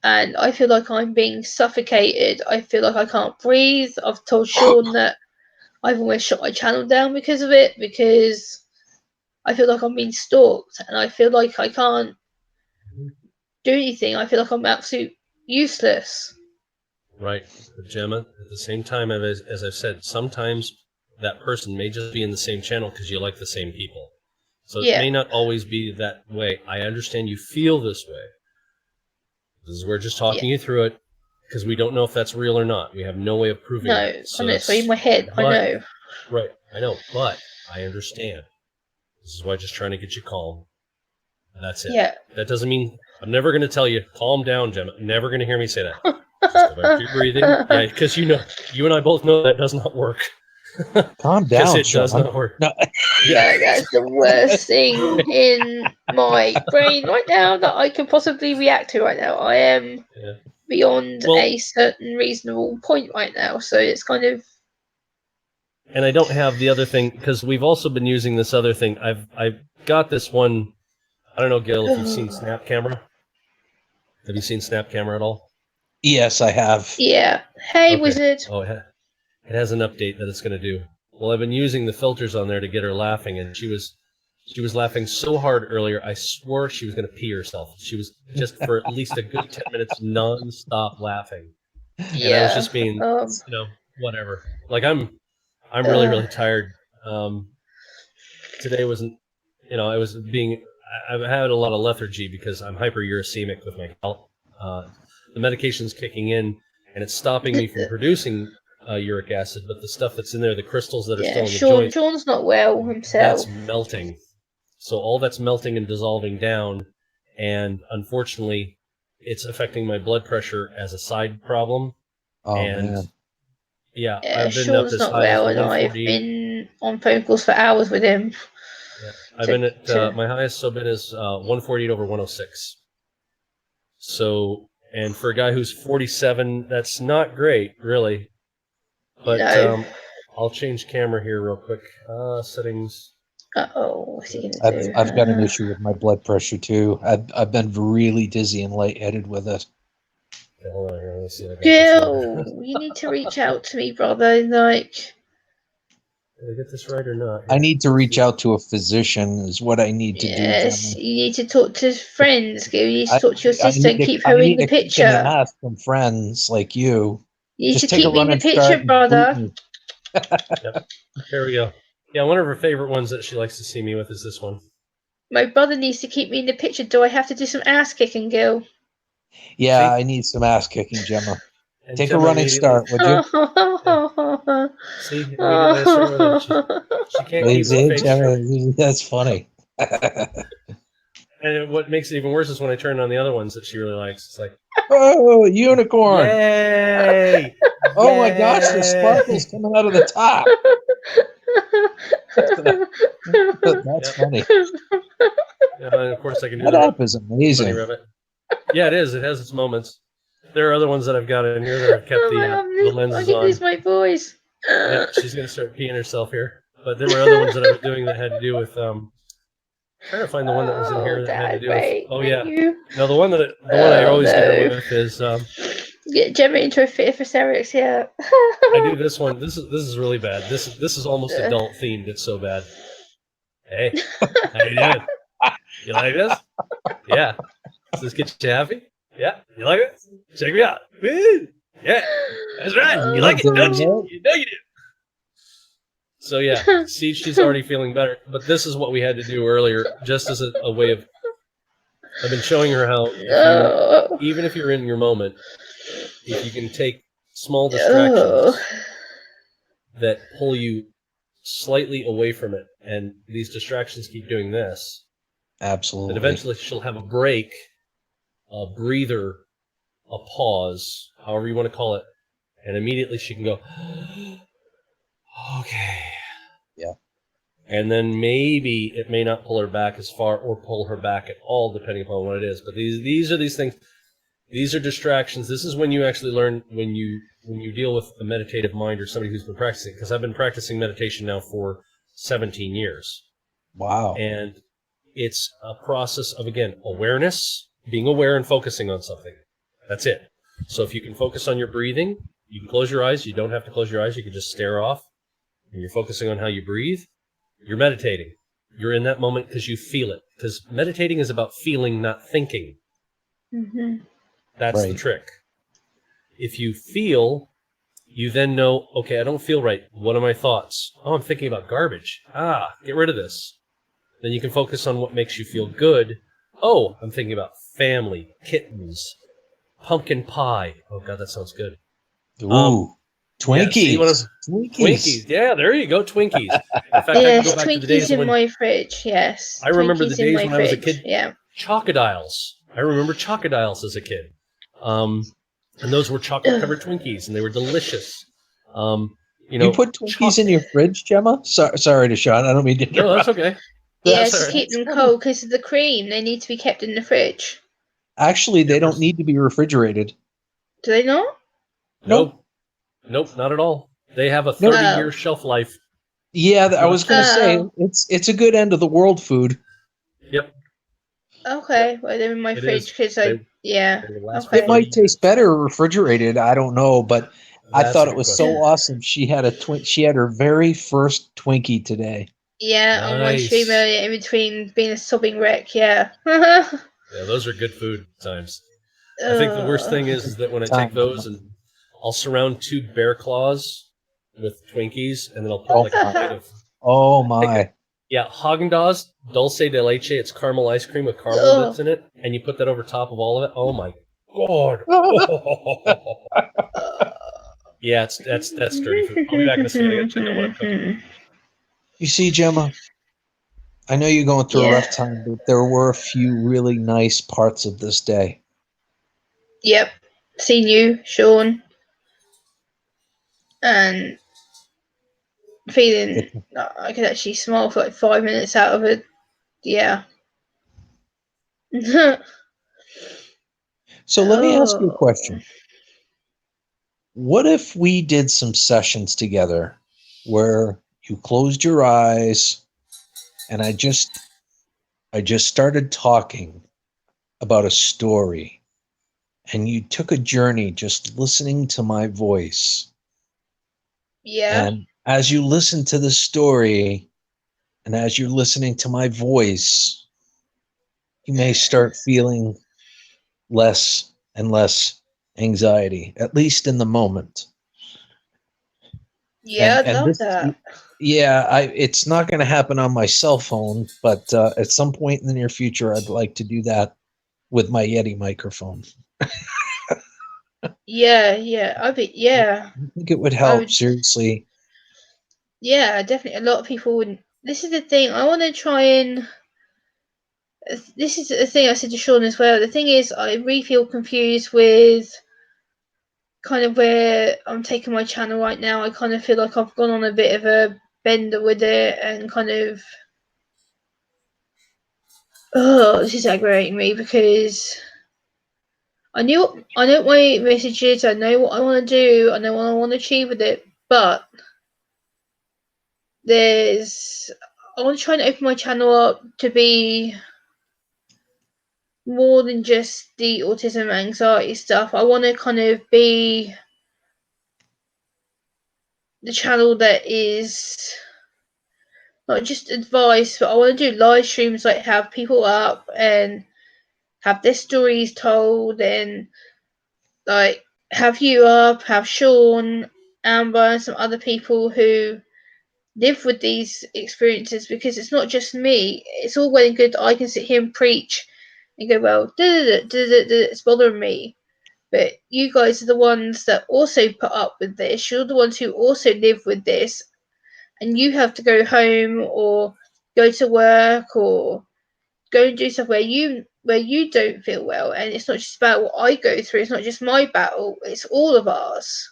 S1: And I feel like I'm being suffocated. I feel like I can't breathe. I've told Sean that I've almost shut my channel down because of it, because I feel like I'm being stalked and I feel like I can't do anything. I feel like I'm absolutely useless.
S2: Right. But Gemma, at the same time, as I've said, sometimes that person may just be in the same channel because you like the same people. So it may not always be that way. I understand you feel this way. This is we're just talking you through it. because we don't know if that's real or not. We have no way of proving
S1: No,
S2: it. So
S1: I know it's in my head. I know.
S2: Right, I know, but I understand. This is why I'm just trying to get you calm. That's it.
S1: Yeah.
S2: That doesn't mean I'm never going to tell you, calm down, Gemma. Never going to hear me say that. Just go back to your breathing. Yeah, because you and I both know that does not work.
S3: Calm down,
S2: Because it
S3: Sean.
S2: does not work.
S3: No.
S1: Yeah, that's the worst thing in my brain right now that I can possibly react to right now. I am beyond a certain reasonable point right now, so it's kind of...
S2: And I don't have the other thing, because we've also been using this other thing. I've got this one, I don't know, Gil, if you've seen Snap Camera. Have you seen Snap Camera at all?
S3: Yes, I have.
S1: Yeah. Hey, okay. Wizard.
S2: Oh, it has an update that it's going to do. Well, I've been using the filters on there to get her laughing, and she was laughing so hard earlier, I swore she was going to pee herself. She was just for at least a good 10 minutes non-stop laughing. Yeah. And I was just being, whatever. Like, I'm really, really tired. Today wasn't, I've had a lot of lethargy because I'm hyperuricemic with my health. The medication's kicking in, and it's stopping me from producing uric acid, but the stuff that's in there, the crystals that are still in the joint.
S1: Sean's not well himself.
S2: That's melting. So all that's melting and dissolving down, and unfortunately, it's affecting my blood pressure as a side problem.
S3: Oh, man.
S1: Yeah, I've been Sean's up as not high well, as and I've been on phone calls for hours with him.
S2: Yeah. I've been at my highest so been is 148/106. So, and for a guy who's 47, that's not great, really. But I'll change camera here real quick. Settings.
S1: What's he gonna do?
S3: I've got an issue with my blood pressure too. I've been really dizzy and lightheaded with it.
S2: Okay, hold on here. Let's see.
S1: Gil, you need to reach out to me, brother. Like,
S2: did I get this right or not?
S3: I need to reach out to a physician. Is what I need to do.
S1: Yes, you need to talk to friends. Gil. You need to talk to your sister and keep her in the picture.
S3: Ask from friends like you.
S1: You need to keep me in the picture, brother.
S2: Yep. Here we go. Yeah, one of her favorite ones that she likes to see me with is this one.
S1: My brother needs to keep me in the picture. Do I have to do some ass kicking, Gil?
S3: Yeah, I need some ass kicking, Gemma. Take Gemma a running start, would you?
S2: See, she can't keep her face straight.
S3: That's funny.
S2: And what makes it even worse is when I turn on the other ones that she really likes. It's like,
S3: oh, unicorn!
S2: Yay!
S3: Oh my gosh, the sparkles coming out of the top. That's funny.
S2: Yeah, and of course I can do
S3: that. That app is amazing.
S2: Yeah, it is. It has its moments. There are other ones that I've got in here that I've kept the lenses on.
S1: I can lose my voice.
S2: Yeah, she's gonna start peeing herself here. But there were other ones that I was doing that had to do with trying to find the one that was in here that had to do with. Oh yeah. No, the one I always get her with is
S1: get Gemma into a fit of hysterics here.
S2: I do this one. This is really bad. This is almost adult themed. It's so bad. Hey, how you doing? You like this? Yeah. Does this get you happy? Yeah. You like it? Check me out. Woo! Yeah. That's right. You like it, don't you? You know you do. So yeah, see, she's already feeling better. But this is what we had to do earlier, just as a way of. I've been showing her how, even if you're in your moment, if you can take small distractions that pull you slightly away from it, and these distractions keep doing this.
S3: Absolutely.
S2: Then eventually she'll have a break, a breather, a pause, however you want to call it, and immediately she can go, okay.
S3: Yeah.
S2: And then maybe it may not pull her back as far or pull her back at all, depending upon what it is. But these are these things. These are distractions. This is when you actually learn when you deal with a meditative mind or somebody who's been practicing. Because I've been practicing meditation now for 17 years.
S3: Wow.
S2: And it's a process of, again, awareness, being aware and focusing on something. That's it. So if you can focus on your breathing, you can close your eyes. You don't have to close your eyes. You can just stare off. And you're focusing on how you breathe. You're meditating. You're in that moment because you feel it. Because meditating is about feeling, not thinking.
S1: Mm-hmm.
S2: That's the trick. If you feel, you then know, okay, I don't feel right. What are my thoughts? Oh, I'm thinking about garbage. Get rid of this. Then you can focus on what makes you feel good. Oh, I'm thinking about family, kittens, pumpkin pie. Oh God, that sounds good.
S3: Ooh,
S2: Yeah, see,
S3: Twinkies.
S2: Twinkies. Yeah, there you go, Twinkies. In fact, I can
S1: Yes,
S2: go back to the days
S1: Twinkies in
S2: when
S1: my fridge. Yes,
S2: I remember the
S1: Twinkies in
S2: days
S1: my
S2: when I was a
S1: fridge.
S2: kid.
S1: Yeah.
S2: Chocodiles. I remember Chocodiles as a kid. And those were chocolate covered Twinkies, and they were delicious. You
S3: You
S2: know,
S3: put Twinkies in your fridge, Gemma? Sorry to Sean. I don't mean to
S2: no, that's
S3: interrupt.
S2: okay.
S1: Yeah,
S2: That's all
S1: to
S2: right.
S1: keep them cold because of the cream. They need to be kept in the fridge.
S3: Actually, they don't need to be refrigerated.
S1: Do they not?
S3: Nope.
S2: Nope, not at all. They have a
S3: Nope.
S2: 30-year shelf life.
S3: Yeah, I was going to say
S1: Oh.
S3: it's a good end of the world food.
S2: Yep.
S1: Okay, well they're in my
S2: It
S1: fridge
S2: is.
S1: because
S2: They
S1: yeah.
S2: will last for
S3: It
S1: Okay.
S2: 30
S3: might taste
S2: years.
S3: better refrigerated. I don't know, but I
S2: That's
S3: thought
S2: a
S3: it
S2: good
S3: was so
S2: question.
S3: awesome. She had her very first Twinkie today.
S1: Yeah, on my stream
S2: Nice.
S1: earlier in between being a sobbing wreck. Yeah.
S2: Yeah, those are good food times. I think the worst thing is that when I take
S3: Time.
S2: those and I'll surround 2 bear claws with Twinkies, and then I'll put
S3: Oh
S2: like a
S3: my!
S2: bite of
S3: Oh
S2: take
S3: my!
S2: yeah, Haagen-Dazs Dulce de Leche. It's caramel ice cream with caramel bits in it, and you put that over top of all of it. Oh my God! Yeah, that's dirty food. I'll be back in a second. I gotta check out what I'm cooking.
S3: You see, Gemma, I know you're going through a
S1: Yeah.
S3: rough time, but there were a few really nice parts of this day.
S1: Yep. Seen you, Sean, and feeling like I could actually smile for like 5 minutes out of it. Yeah.
S3: So let me ask you a
S1: Oh.
S3: question. What if we did some sessions together where you closed your eyes and I just started talking about a story and you took a journey just listening to my voice.
S1: Yeah.
S3: And as you listen to the story and as you're listening to my voice, you may start feeling less and less anxiety, at least in the moment.
S1: Yeah,
S3: And
S1: I'd love
S3: this,
S1: that.
S3: yeah, it's not going to happen on my cell phone, but at some point in the near future, I'd like to do that with my Yeti microphone.
S1: Yeah, yeah. Yeah.
S3: I think it would
S1: I
S3: help,
S1: would
S3: seriously.
S1: yeah, definitely a lot of people would this is the thing. I wanna try and this is the thing I said to Sean as well. The thing is I really feel confused with kind of where I'm taking my channel right now. I kind of feel like I've gone on a bit of a bender with it and kind of this is aggravating me because I know what my message is, I know what I want to do, I know what I want to achieve with it, but there's I want to try and open my channel up to be more than just the autism anxiety stuff. I want to kind of be the channel that is not just advice, but I want to do live streams, like have people up and have their stories told, and like have you up, have Sean, Amber, and some other people who live with these experiences, because it's not just me. It's all well and good that I can sit here and preach and go, well, it's bothering me. But you guys are the ones that also put up with this. You're the ones who also live with this, and you have to go home or go to work or go and do stuff where you don't feel well. And it's not just about what I go through. It's not just my battle. It's all of ours.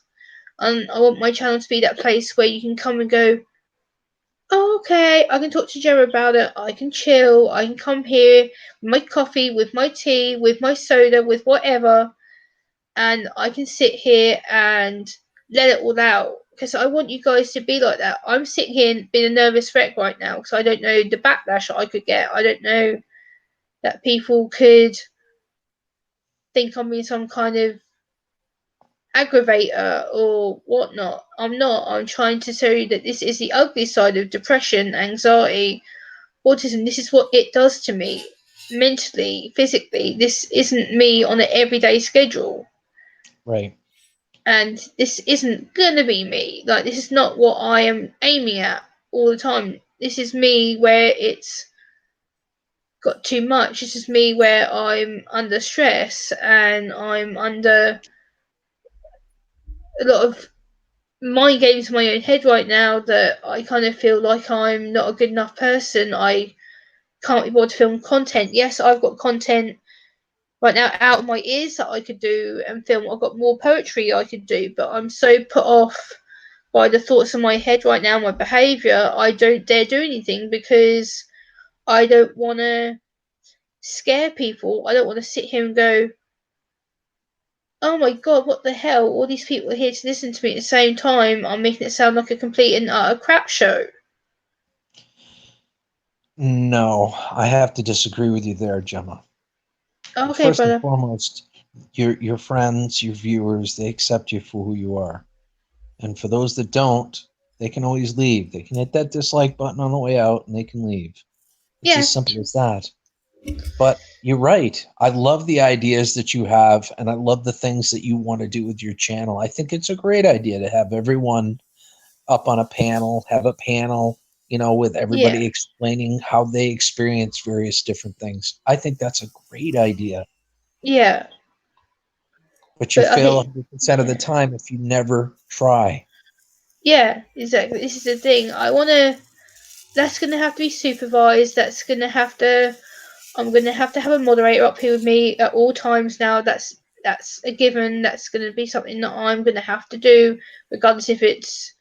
S1: And I want my channel to be that place where you can come and go, oh, okay, I can talk to Joe about it. I can chill. I can come here with my coffee, with my tea, with my soda, with whatever, and I can sit here and let it all out. Because I want you guys to be like that. I'm sitting here being a nervous wreck right now because I don't know the backlash I could get. I don't know that people could think I'm being some kind of aggravator or whatnot. I'm not. I'm trying to show you that this is the ugly side of depression, anxiety, autism. This is what it does to me mentally, physically. This isn't me on an everyday schedule.
S3: Right.
S1: And this isn't gonna be me. Like, this is not what I am aiming at all the time. This is me where it's got too much. It's just me where I'm under stress and I'm under a lot of mind games in my own head right now that I kind of feel like I'm not a good enough person. I can't be bothered to film content. Yes, I've got content right now out of my ears that I could do and film. I've got more poetry I could do, but I'm so put off by the thoughts in my head right now, my behaviour, I don't dare do anything because I don't want to scare people. I don't want to sit here and go, oh my god, what the hell? All these people are here to listen to me at the same time. I'm making it sound like a complete and utter crap show.
S3: No, I have to disagree with you there, Gemma.
S1: Okay,
S3: First and
S1: brother.
S3: foremost, your friends, your viewers, they accept you for who you are. And for those that don't, they can always leave. They can hit that dislike button on the way out and they can leave. It's
S1: Yeah,
S3: as simple as that. But you're right. I love the ideas that you have, and I love the things that you want to do with your channel. I think it's a great idea to have everyone up on a panel, have a panel, with everybody
S1: yeah,
S3: explaining how they experience various different things. I think that's a great idea.
S1: yeah.
S3: But you
S1: But I
S3: fail
S1: think,
S3: 100% of the
S1: yeah,
S3: time if you never try.
S1: yeah, exactly. This is the thing. That's going to have to be supervised. I'm going to have a moderator up here with me at all times now. That's a given. That's going to be something that I'm going to have to do, regardless if it's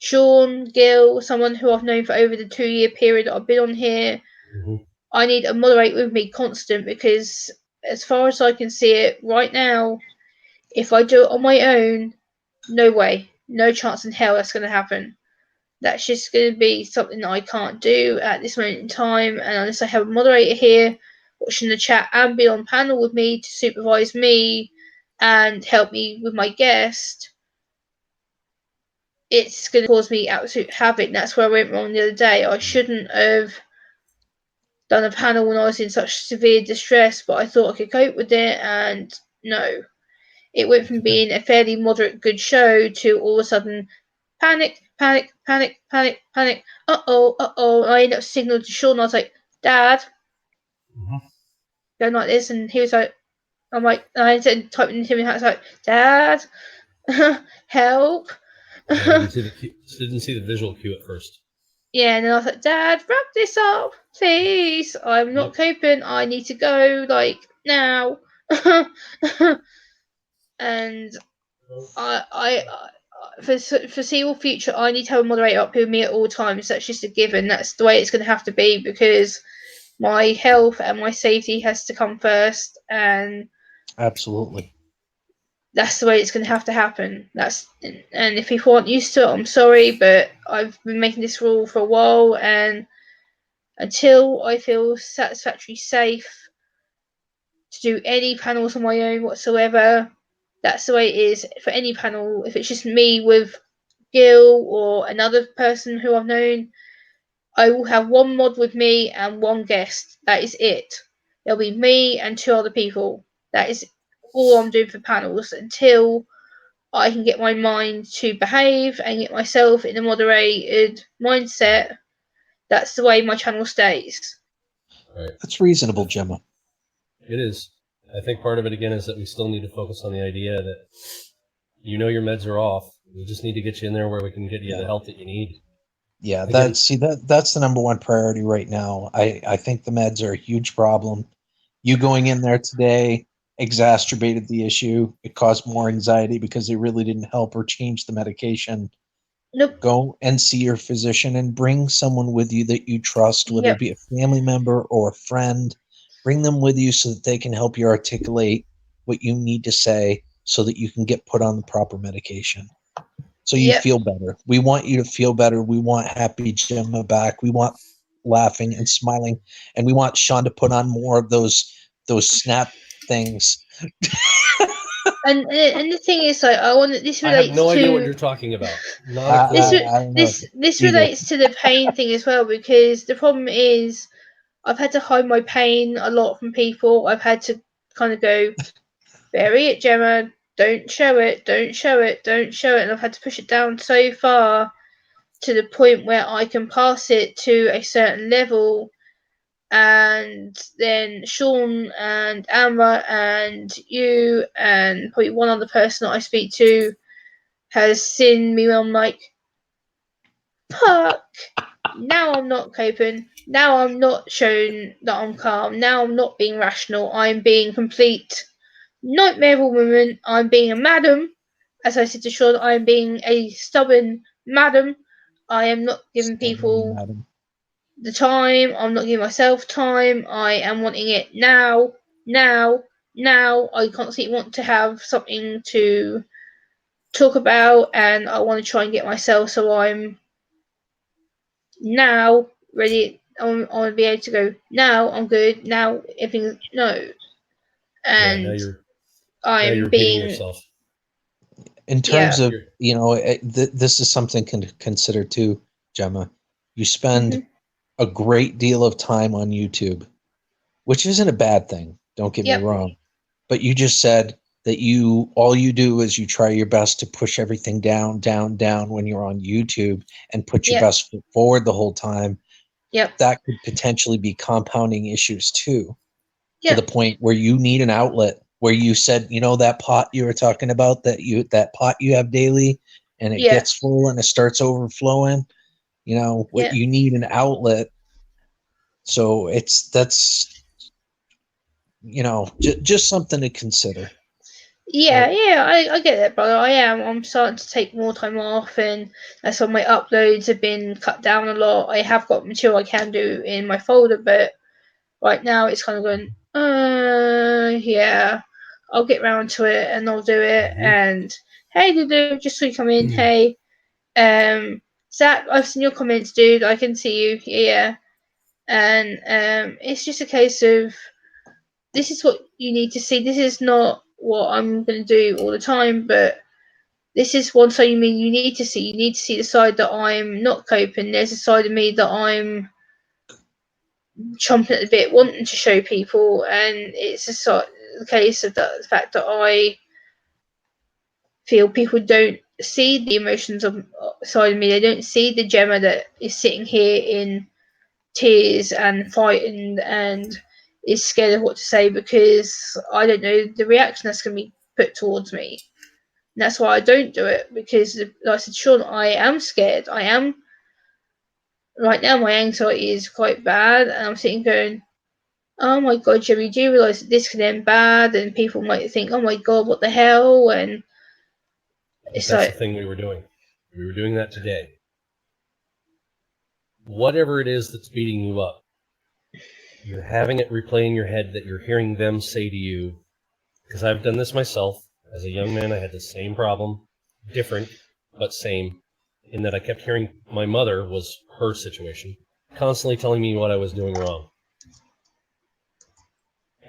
S1: Sean, Gil, someone who I've known for over the 2 year period that I've been on here.
S2: Mm-hmm.
S1: I need a moderator with me constant because, as far as I can see it right now, if I do it on my own, no way, no chance in hell that's going to happen. That's just going to be something that I can't do at this moment in time. And unless I have a moderator here watching the chat and be on panel with me to supervise me and help me with my guest, it's going to cause me absolute havoc. And that's where I went wrong the other day. I shouldn't have done a panel when I was in such severe distress, but I thought I could cope with it. And no, it went from being a fairly moderate, good show to all of a sudden panic, panic, panic, panic, panic. Uh oh. I ended up signaling to Sean. I was like, Dad,
S2: Mm-hmm.
S1: going like this. And he was like, I'm like, and I said, typing into him, I was like, Dad, help.
S2: Yeah, didn't see the visual cue at first.
S1: Yeah, and then I was like, Dad, wrap this up, please. I'm not coping. I need to go, like, now. And for foreseeable future, I need to have a moderator up with me at all times. That's just a given. That's the way it's going to have to be because my health and my safety has to come first, and
S3: Absolutely.
S1: that's the way it's going to have to happen. And if people aren't used to it, I'm sorry, but I've been making this rule for a while, and until I feel satisfactorily safe to do any panels on my own whatsoever, that's the way it is for any panel. If it's just me with Gil or another person who I've known, I will have one mod with me and one guest. That is it. There'll be me and two other people. That is all I'm doing for panels until I can get my mind to behave and get myself in a moderated mindset. That's the way my channel stays.
S2: Right.
S3: That's reasonable, Gemma.
S2: It is. I think part of it again is that we still need to focus on the idea that your meds are off. We just need to get you in there where we can get you the help that you need.
S3: Yeah,
S2: Again,
S3: that's the number one priority right now. I think the meds are a huge problem. You going in there today exacerbated the issue. It caused more anxiety because they really didn't help or change the medication.
S1: Nope.
S3: Go and see your physician and bring someone with you that you trust, whether it be a family member or a friend. Bring them with you so that they can help you articulate what you need to say so that you can get put on the proper medication. So you feel better. We want you to feel better. We want happy Gemma back. We want laughing and smiling, and we want Sean to put on more of those snap things.
S1: And the thing is, like, I want this
S2: I have
S1: relates
S2: no
S1: to
S2: idea what you're talking about. Not a clue.
S3: I don't know.
S1: This
S3: Either.
S1: relates to the pain thing as well, because the problem is I've had to hide my pain a lot from people. I've had to kind of go, bury it, Gemma. Don't show it. Don't show it. Don't show it. And I've had to push it down so far to the point where I can pass it to a certain level and then Sean and Amber and you and probably one other person that I speak to has seen me. I'm like, fuck. Now I'm not coping. Now I'm not showing that I'm calm. Now I'm not being rational. I'm being complete nightmare of a woman. I'm being a madam. As I said to Sean, I'm being a stubborn madam. I am not giving people the time. I'm not giving myself time. I am wanting it now, now, now. I constantly want to have something to talk about, and I want to try and get myself so I'm now ready. I want to be able to go, now I'm good, now everything's no.
S2: Yeah, now
S1: And
S2: you're
S1: I'm
S2: repeating
S1: being,
S2: yourself.
S3: In
S1: yeah.
S3: terms of, this is something to consider too, Gemma. You spend a great deal of time on YouTube, which isn't a bad thing. Don't get me
S1: Yep.
S3: wrong. But you just said that all you do is you try your best to push everything down, down, down when you're on YouTube and put your
S1: Yep.
S3: best foot forward the whole time.
S1: Yep.
S3: That could potentially be compounding issues too, to
S1: Yep.
S3: the point where you need an outlet. Where you said, that pot you were talking about, that pot you have daily, and it
S1: Yeah.
S3: gets full and it starts overflowing. What
S1: Yeah.
S3: you need an outlet. So that's just something to consider.
S1: Yeah, I get that, brother. I'm starting to take more time off, and that's why my uploads have been cut down a lot. I have got material I can do in my folder, but right now it's kind of going, yeah, I'll get round to it and I'll do it.
S2: Mm-hmm.
S1: And hey, Dudu, just so you come in, hey, Zach, I've seen your comments, dude. I can see you, yeah. And it's just a case of, this is what you need to see. This is not what I'm going to do all the time, but this is one side you need to see. You need to see the side that I'm not coping. There's a side of me that I'm chomping at the bit, wanting to show people, and it's the case of the fact that I feel people don't see the emotions of side of me. They don't see the Gemma that is sitting here in tears and frightened and is scared of what to say because I don't know the reaction that's going to be put towards me. And that's why I don't do it, because, like I said, Sean, I am scared. I am. Right now, my anxiety is quite bad, and I'm sitting going, oh my god, Jimmy, do you realise that this can end bad? And people might think, oh my god, what the hell? And it's
S2: That's
S1: like,
S2: the thing we were doing. We were doing that today. Whatever it is that's beating you up, you're having it replay in your head that you're hearing them say to you, because I've done this myself. As a young man, I had the same problem, different, but same, in that I kept hearing my mother, was her situation, constantly telling me what I was doing wrong.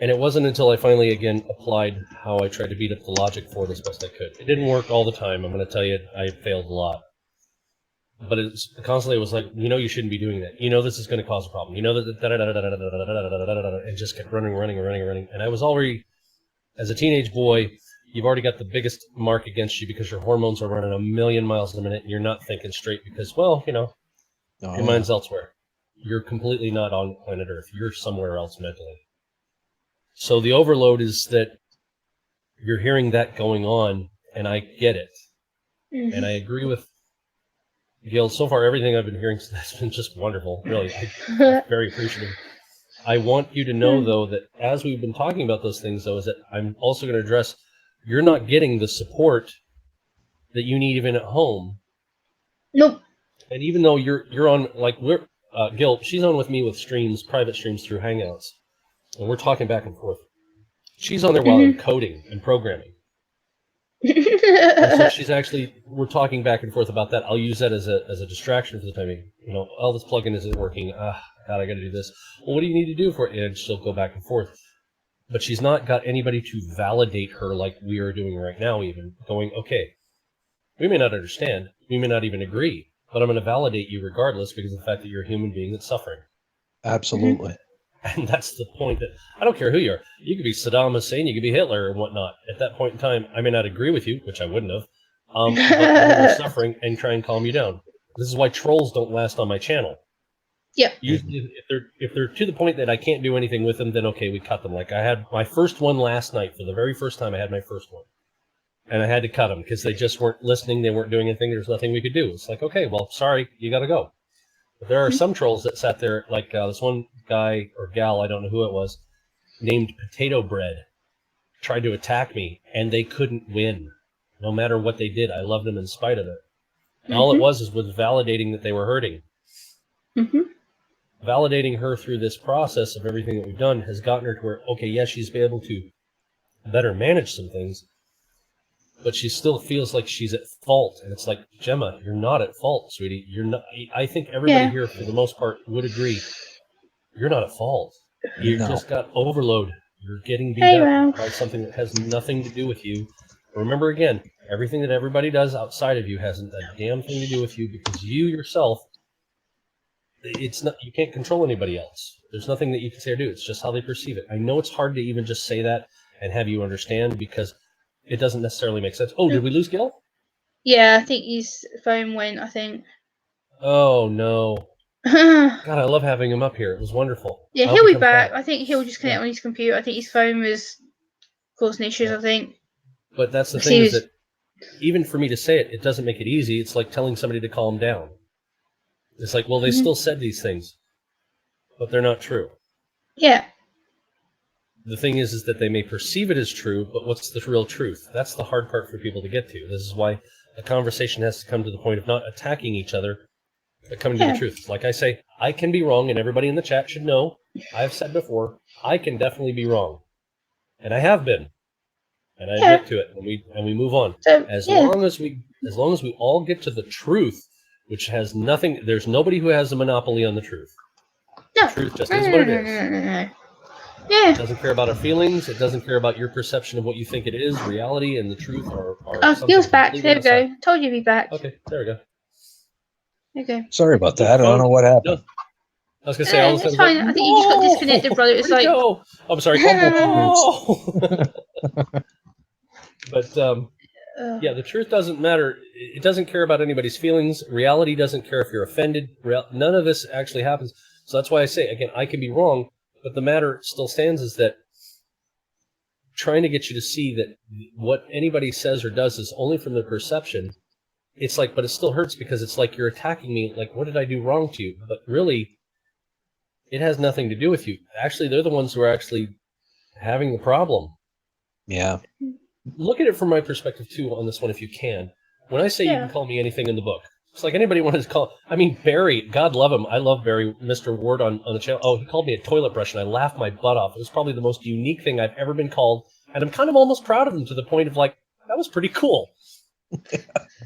S2: And it wasn't until I finally, again, applied how I tried to beat up the logic for it as best I could. It didn't work all the time. I'm going to tell you, I failed a lot. But it's constantly, it was like, you shouldn't be doing that. This is going to cause a problem. That, and just kept running. And I was already, as a teenage boy, you've already got the biggest mark against you because your hormones are running 1,000,000 miles a minute and you're not thinking straight because, your mind's elsewhere. You're completely not on planet Earth. You're somewhere else mentally. So the overload is that you're hearing that going on, and I get it.
S1: mm-hmm.
S2: And I agree with Gail. So far, everything I've been hearing has been just wonderful. Really, I'm very appreciative. I want you to know, though, that as we've been talking about those things, though, is that I'm also going to address you're not getting the support that you need even at home.
S1: Nope.
S2: And even though you're on, like, Gil, she's on with me with private streams through Hangouts, and we're talking back and forth. She's on there while I'm coding and programming. And so we're talking back and forth about that. I'll use that as a distraction for the time being. This plugin isn't working. God, I got to do this. Well, what do you need to do for it? And she'll go back and forth. But she's not got anybody to validate her like we are doing right now, even going, okay, we may not understand. We may not even agree, but I'm going to validate you regardless because of the fact that you're a human being that's suffering.
S3: Absolutely.
S2: And that's the point that I don't care who you are. You could be Saddam Hussein, you could be Hitler and whatnot. At that point in time, I may not agree with you, which I wouldn't have, but you're suffering and try and calm you down. This is why trolls don't last on my channel.
S1: Yep.
S2: Usually, if they're to the point that I can't do anything with them, then okay, we cut them. Like I had my first one last night for the very first time. I had my first one, and I had to cut them because they just weren't listening. They weren't doing anything. There's nothing we could do. It's like, okay, well, sorry, you got to go. But there are some trolls that sat there, like this one guy or gal, I don't know who it was, named Potato Bread, tried to attack me, and they couldn't win. No matter what they did, I loved them in spite of it. And all it was validating that they were hurting. Validating her through this process of everything that we've done has gotten her to where, okay, yes, she's been able to better manage some things, but she still feels like she's at fault. And it's like, Gemma, you're not at fault, sweetie. You're not. I think everybody here, for the most part, would agree. You're not at fault. You just got overload. You're getting beat up by something that has nothing to do with you. Remember, again, everything that everybody does outside of you hasn't a damn thing to do with you, because you yourself, it's not. You can't control anybody else. There's nothing that you can say or do. It's just how they perceive it. I know it's hard to even just say that and have you understand, because it doesn't necessarily make sense. Oh, did we lose Gil?
S1: Yeah, I think his phone went, I think.
S2: Oh, no. God, I love having him up here. It was wonderful.
S1: Yeah, he'll be back. I think he'll just connect on his computer. I think his phone was causing issues, I think.
S2: But that's the thing, is that even for me to say it, it doesn't make it easy. It's like telling somebody to calm down. It's like, well, they still said these things, but they're not true.
S1: Yeah.
S2: The thing is that they may perceive it as true, but what's the real truth? That's the hard part for people to get to. This is why a conversation has to come to the point of not attacking each other, but coming to the truth. Like I say, I can be wrong, and everybody in the chat should know, I've said before, I can definitely be wrong. And I have been. And I admit to it, and we move on. As long as we all get to the truth, which has nothing, there's nobody who has a monopoly on the truth.
S1: No.
S2: The truth just is what it is.
S1: Yeah.
S2: It doesn't care about our feelings. It doesn't care about your perception of what you think it is. Reality and the truth are
S1: Gil's back. There we go. Told you he'd be back.
S2: Okay, there we go.
S1: Okay.
S3: Sorry about that. I don't know what happened.
S2: No. I was going to say, all of a
S1: it's
S2: sudden,
S1: fine. I think you just got disconnected, brother. It's like...
S2: Oh, I'm sorry. But, yeah, the truth doesn't matter. It doesn't care about anybody's feelings. Reality doesn't care if you're offended. None of this actually happens. So that's why I say, again, I can be wrong, but the matter still stands is that trying to get you to see that what anybody says or does is only from their perception. It's like, but it still hurts because it's like you're attacking me. Like, what did I do wrong to you? But really, it has nothing to do with you. Actually, they're the ones who are actually having the problem.
S3: Yeah.
S2: Look at it from my perspective, too, on this one, if you can. When I say you can call me anything in the book, it's like anybody wanted to call... I mean, Barry, God love him. I love Barry, Mr. Ward on the channel. Oh, he called me a toilet brush, and I laughed my butt off. It was probably the most unique thing I've ever been called, and I'm kind of almost proud of him to the point of, like, that was pretty cool.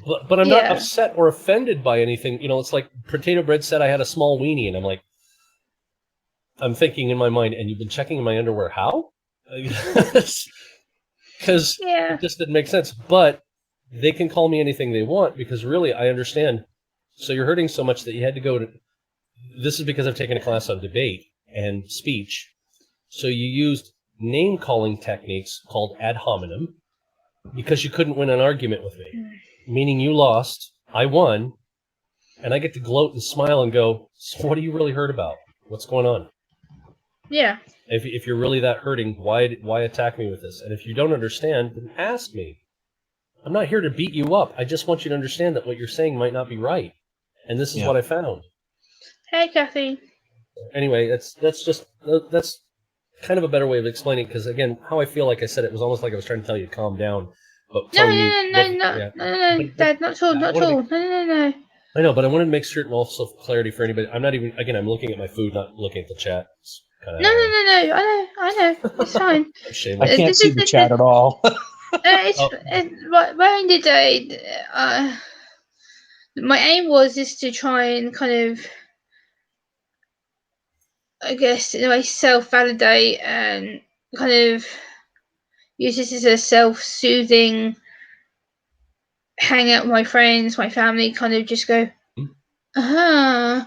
S2: But I'm not upset or offended by anything. You know, it's like Potato Bread said I had a small weenie, and I'm like... I'm thinking in my mind, and you've been checking in my underwear. How? Because it just didn't make sense. But they can call me anything they want, because really I understand. So you're hurting so much that you had to go to... This is because I've taken a class on debate and speech. So you used name-calling techniques called ad hominem because you couldn't win an argument with me. Meaning you lost, I won, and I get to gloat and smile and go, so what are you really hurt about? What's going on?
S1: Yeah.
S2: If you're really that hurting, why attack me with this? And if you don't understand, then ask me. I'm not here to beat you up. I just want you to understand that what you're saying might not be right. And this is what I found.
S1: Hey, Kathy.
S2: Anyway, that's kind of a better way of explaining it, because, again, how I feel, like I said, it was almost like I was trying to tell you to calm down. But
S1: No, Dad, not at all, not at all. No.
S2: I know, but I wanted to make certain also clarity for anybody. I'm not even, again, I'm looking at my food, not looking at the chat.
S1: No. I know. It's fine.
S3: I can't see the chat at all.
S1: By the end of the day, my aim was just to try and kind of, I guess, in a way, self-validate and kind of use this as a self-soothing hang out with my friends, my family, kind of just go, and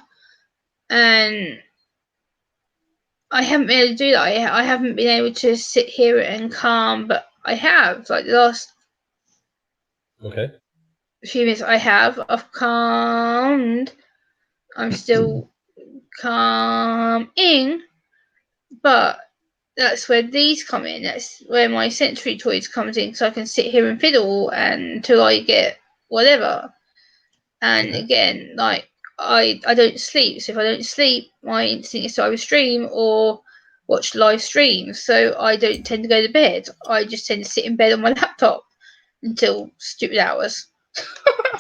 S1: I haven't been able to do that. I haven't been able to sit here and calm, but I have. Like the last few minutes, I've calmed. I'm still come in, but that's where these come in. That's where my sensory toys comes in, so I can sit here and fiddle until I get whatever. And
S2: Okay.
S1: again, like I don't sleep, so if I don't sleep, my instinct is to either stream or watch live streams. So I don't tend to go to bed. I just tend to sit in bed on my laptop until stupid hours.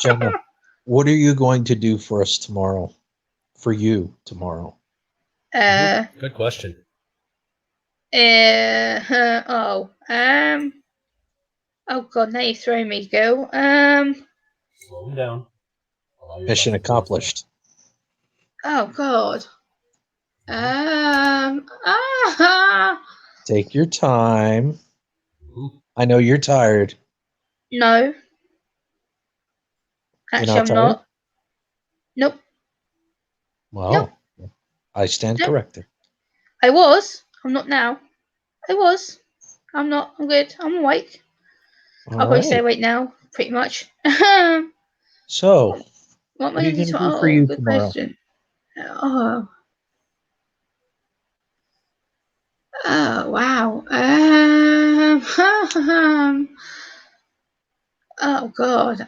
S3: Gemma, what are you going to do for us tomorrow? For you tomorrow?
S2: Good question.
S1: Oh, oh God, now you're throwing me, girl.
S2: Slow them down.
S3: Mission accomplished.
S1: Oh God. Ah,
S3: Take your time.
S2: Mhm.
S3: I know you're tired.
S1: no.
S3: You're
S1: Actually,
S3: not
S1: I'm
S3: tired?
S1: not. Nope.
S3: Wow. I stand
S1: Nope.
S3: corrected.
S1: I was. I'm not now. I was. I'm not. I'm good. I'm awake.
S3: All
S1: I'll probably stay
S3: right.
S1: awake now, pretty much. What
S3: So,
S1: am I
S3: what are
S1: going
S3: you
S1: to do
S3: going to do
S1: tomorrow?
S3: for
S1: Oh,
S3: you
S1: good
S3: tomorrow?
S1: question. Oh. Oh, wow. Oh, God.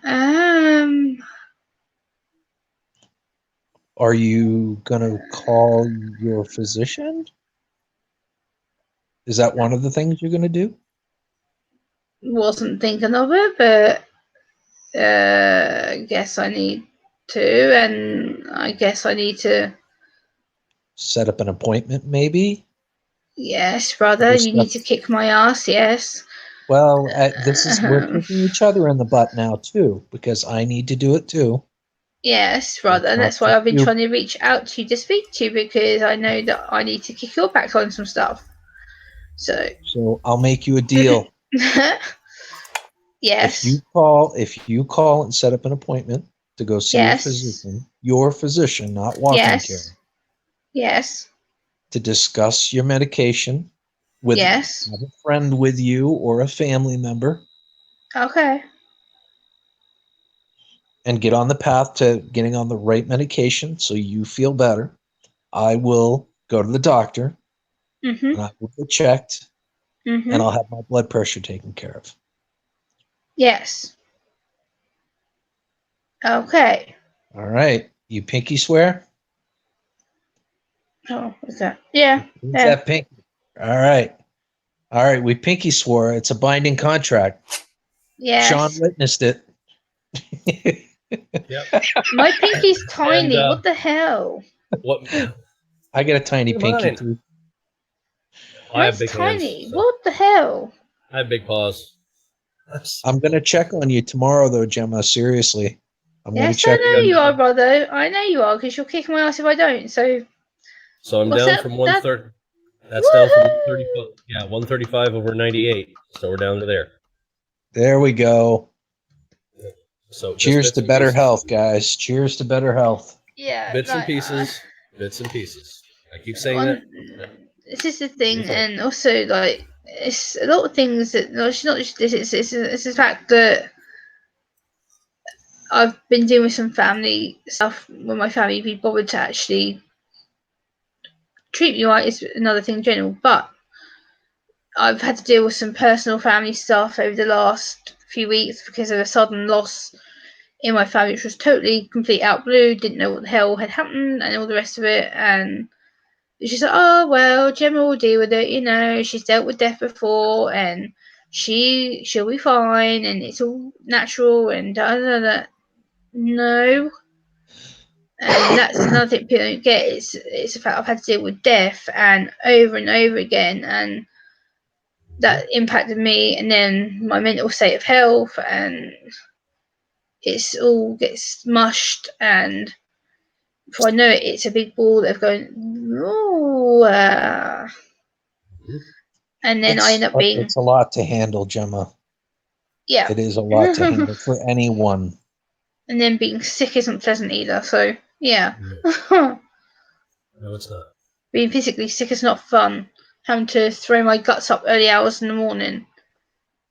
S3: Are you going to call your physician? Is that one of the things you're going to do?
S1: Wasn't thinking of it, but I guess I need to, and I guess I need to.
S3: Set up an appointment, maybe?
S1: Yes, brother, you need to
S3: Discuss.
S1: kick my ass. Yes.
S3: Well, we're
S1: Uh,
S3: kicking each other in the butt now too, because I need to do it too.
S1: yes, brother,
S3: It's
S1: and
S3: not
S1: that's why
S3: just
S1: I've been
S3: you.
S1: trying to reach out to you to speak to you because I know that I need to kick your back on some stuff. So,
S3: So I'll make you a deal.
S1: yes,
S3: If you call and set up an appointment to go see
S1: yes,
S3: your physician, not walking care,
S1: yes, yes,
S3: to discuss your medication with
S1: yes.
S3: have a friend with you or a family member
S1: Okay.
S3: and get on the path to getting on the right medication so you feel better. I will go to the doctor
S1: Mhm.
S3: and I will get checked and
S1: Mhm.
S3: I'll have my blood pressure taken care of.
S1: Yes. Okay.
S3: All right. You pinky swear?
S1: Oh, what's that? Yeah.
S3: Who's
S1: Yeah.
S3: that pinky? All right. All right. We pinky swore. It's a binding contract. Sean
S1: Yes.
S3: witnessed it.
S2: Yep.
S1: My pinky's
S2: And
S1: tiny. What the hell?
S2: what?
S3: I got a tiny
S2: Look at
S3: pinky
S2: mine.
S3: too.
S2: I have
S1: Mine's
S2: big hands,
S1: tiny.
S2: so
S1: What the hell?
S2: I have big paws. That's
S3: I'm gonna check on you tomorrow, though, Gemma. Seriously, I'm gonna
S1: Yes, I
S3: check
S2: you
S1: know
S2: got
S3: on
S1: you
S3: you.
S1: are, brother. I know you are, because you'll kick my ass if I don't. So,
S2: so I'm
S1: what's
S2: down
S1: up?
S2: from
S1: That
S2: 130. That's down from 135.
S1: woohoo!
S2: Yeah, 135 over 98. So we're down to there.
S3: There we go.
S2: So just
S3: Cheers
S2: bits
S3: to
S2: and
S3: better
S2: pieces.
S3: health, guys. Cheers to better health.
S1: Yeah,
S2: Bits and
S1: like
S2: pieces. Bits and pieces. I keep saying that.
S1: on. This is the
S2: What do you
S1: thing,
S2: think?
S1: and also like it's a lot of things that no, it's not just this. It's the fact that I've been dealing with some family stuff when my family be bothered to actually treat me right is another thing in general, but I've had to deal with some personal family stuff over the last few weeks because of a sudden loss in my family, which was totally complete out blue, didn't know what the hell had happened and all the rest of it. And she's like, oh, well, Gemma will deal with it. You know, she's dealt with death before and she'll be fine and it's all natural and da da da. No. And that's another thing people don't get. It's the fact I've had to deal with death and over again, and that impacted me, and then my mental state of health, and it's all gets mushed, and before I know it, it's a big ball of going, ooh, and then I end up being,
S3: It's a lot to handle, Gemma.
S1: yeah,
S3: It is a lot to
S1: and
S3: handle for anyone.
S1: then being sick isn't pleasant either. So yeah,
S2: No, no, it's not.
S1: being physically sick is not fun. Having to throw my guts up early hours in the morning,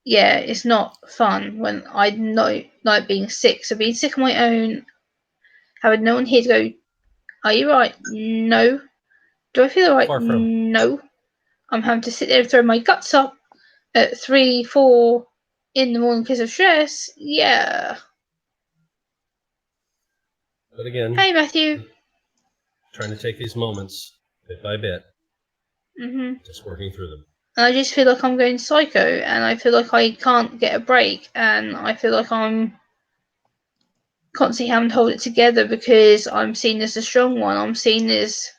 S1: yeah, it's not fun when I know like being sick. So being sick on my own, having no one here to go, Are you right? No. Do I feel right?
S2: Far from.
S1: No. I'm having to sit there and throw my guts up at 3, 4 in the morning because of stress. Yeah.
S2: But again,
S1: Hey, Matthew.
S2: trying to take these moments bit by bit,
S1: Mhm.
S2: just working through them.
S1: And I just feel like I'm going psycho, and I feel like I can't get a break, and I feel like I'm constantly having to hold it together because I'm seen as the strong one. I'm seen as,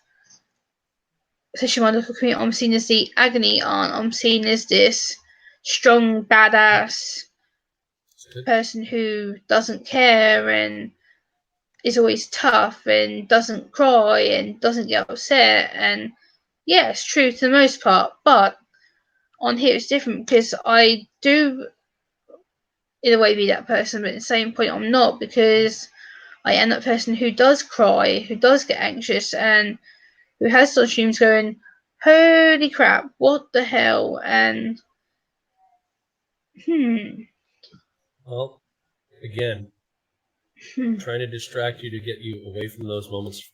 S1: especially my local community, I'm seen as the agony aunt. I'm seen as this strong, badass person who doesn't care and is always tough and doesn't cry and doesn't get upset. And yeah, it's true to the most part, but on here it's different because I do in a way be that person, but at the same point I'm not, because I am that person who does cry, who does get anxious, and who has those streams going, holy crap, what the hell? And
S2: Well, again,
S1: hmm.
S2: trying to distract you to get you away from those moments.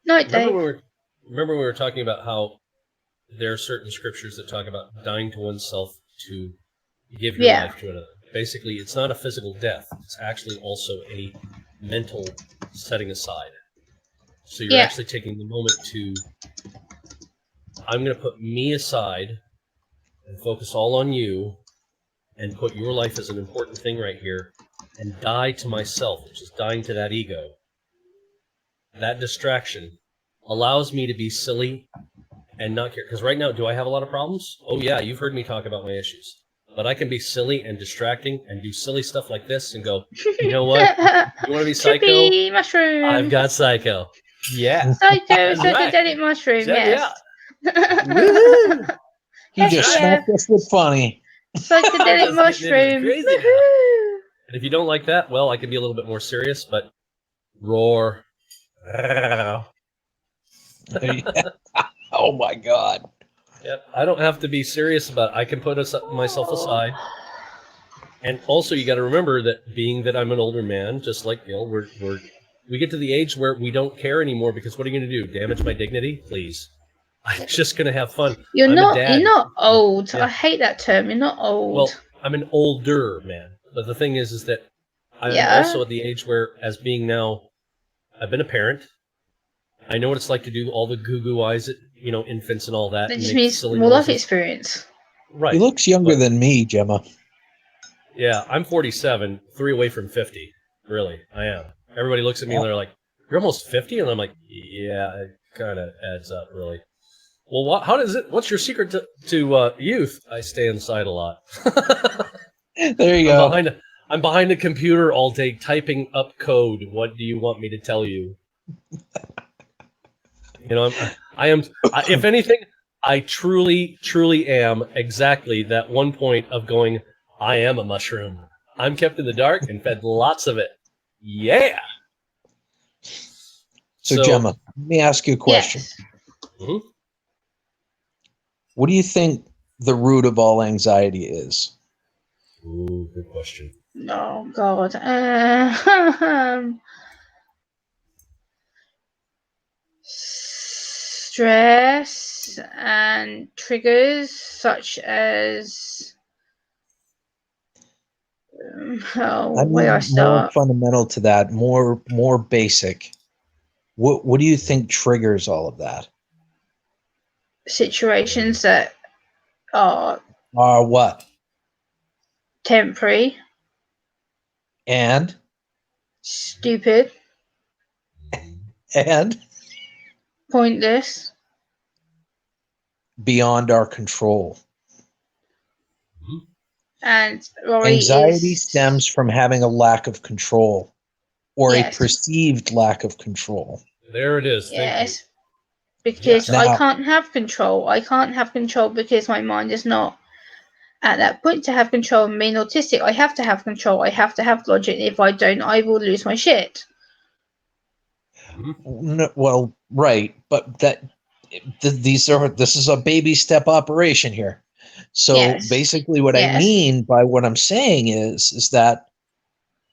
S1: Night,
S2: Remember
S1: Dave.
S2: when we were talking about how there are certain scriptures that talk about dying to oneself to give your life to another. Basically, it's not a physical death. It's actually also a mental setting aside. So you're actually taking the moment to, I'm going to put me aside and focus all on you and put your life as an important thing right here and die to myself, which is dying to that ego. That distraction allows me to be silly and not care. Because right now, do I have a lot of problems? Oh, yeah, you've heard me talk about my issues. But I can be silly and distracting and do silly stuff like this and go, you know what? You want to be psycho?
S1: Trippy mushroom.
S2: I've got psycho. Yeah.
S1: Psycho,
S2: That's right.
S1: psychedelic mushroom,
S2: Check
S1: yes.
S2: Woohoo!
S3: You just smacked us with funny.
S1: Psychedelic mushroom.
S2: Crazy now.
S1: Woohoo!
S2: And if you don't like that, well, I can be a little bit more serious, but roar.
S3: Oh my God.
S2: Yep. I don't have to be serious about it. I can put myself aside. And also, you got to remember that being that I'm an older man, just like Gil, we get to the age where we don't care anymore because what are you going to do? Damage my dignity? Please. I'm just going to have fun.
S1: You're
S2: I'm
S1: not.
S2: a dad.
S1: You're not old.
S2: Yeah.
S1: I hate that term. You're not old.
S2: Well, I'm an older man, but the thing is that I'm also at the age where, as being now, I've been a parent. I know what it's like to do all the goo eyes at infants and all that.
S1: That
S2: and
S1: just
S2: make
S1: means
S2: silly
S1: more life
S2: noises.
S1: experience.
S2: Right.
S3: He looks younger than me, Gemma.
S2: Yeah, I'm 47, 3 away from 50. Really, I am. Everybody looks at me and they're like, "You're almost 50," and I'm like, "Yeah, it kind of adds up, really." Well, how does it? What's your secret to youth? I stay inside a lot.
S3: There you go.
S2: I'm behind a computer all day typing up code. What do you want me to tell you? I am. If anything, I truly, truly am exactly that one point of going, I am a mushroom. I'm kept in the dark and fed lots of it. Yeah.
S3: So Gemma, let me ask you a question.
S1: Yes.
S2: Mm-hmm.
S3: What do you think the root of all anxiety is?
S2: Ooh, good question.
S1: Oh God. Stress and triggers such as where I
S3: more
S1: start.
S3: fundamental to that, more basic. What do you think triggers all of that?
S1: Situations that are
S3: what?
S1: Temporary.
S3: And?
S1: Stupid.
S3: And?
S1: Pointless.
S3: Beyond our control.
S1: And
S3: anxiety stems from having a lack of control or a perceived lack of control.
S2: There it is.
S1: Yes. Because I can't have control. I can't have control because my mind is not at that point to have control. And being autistic, I have to have control. I have to have logic. If I don't, I will lose my shit.
S3: No, well, right, but this is a baby step operation here. So basically what I mean by what I'm saying is that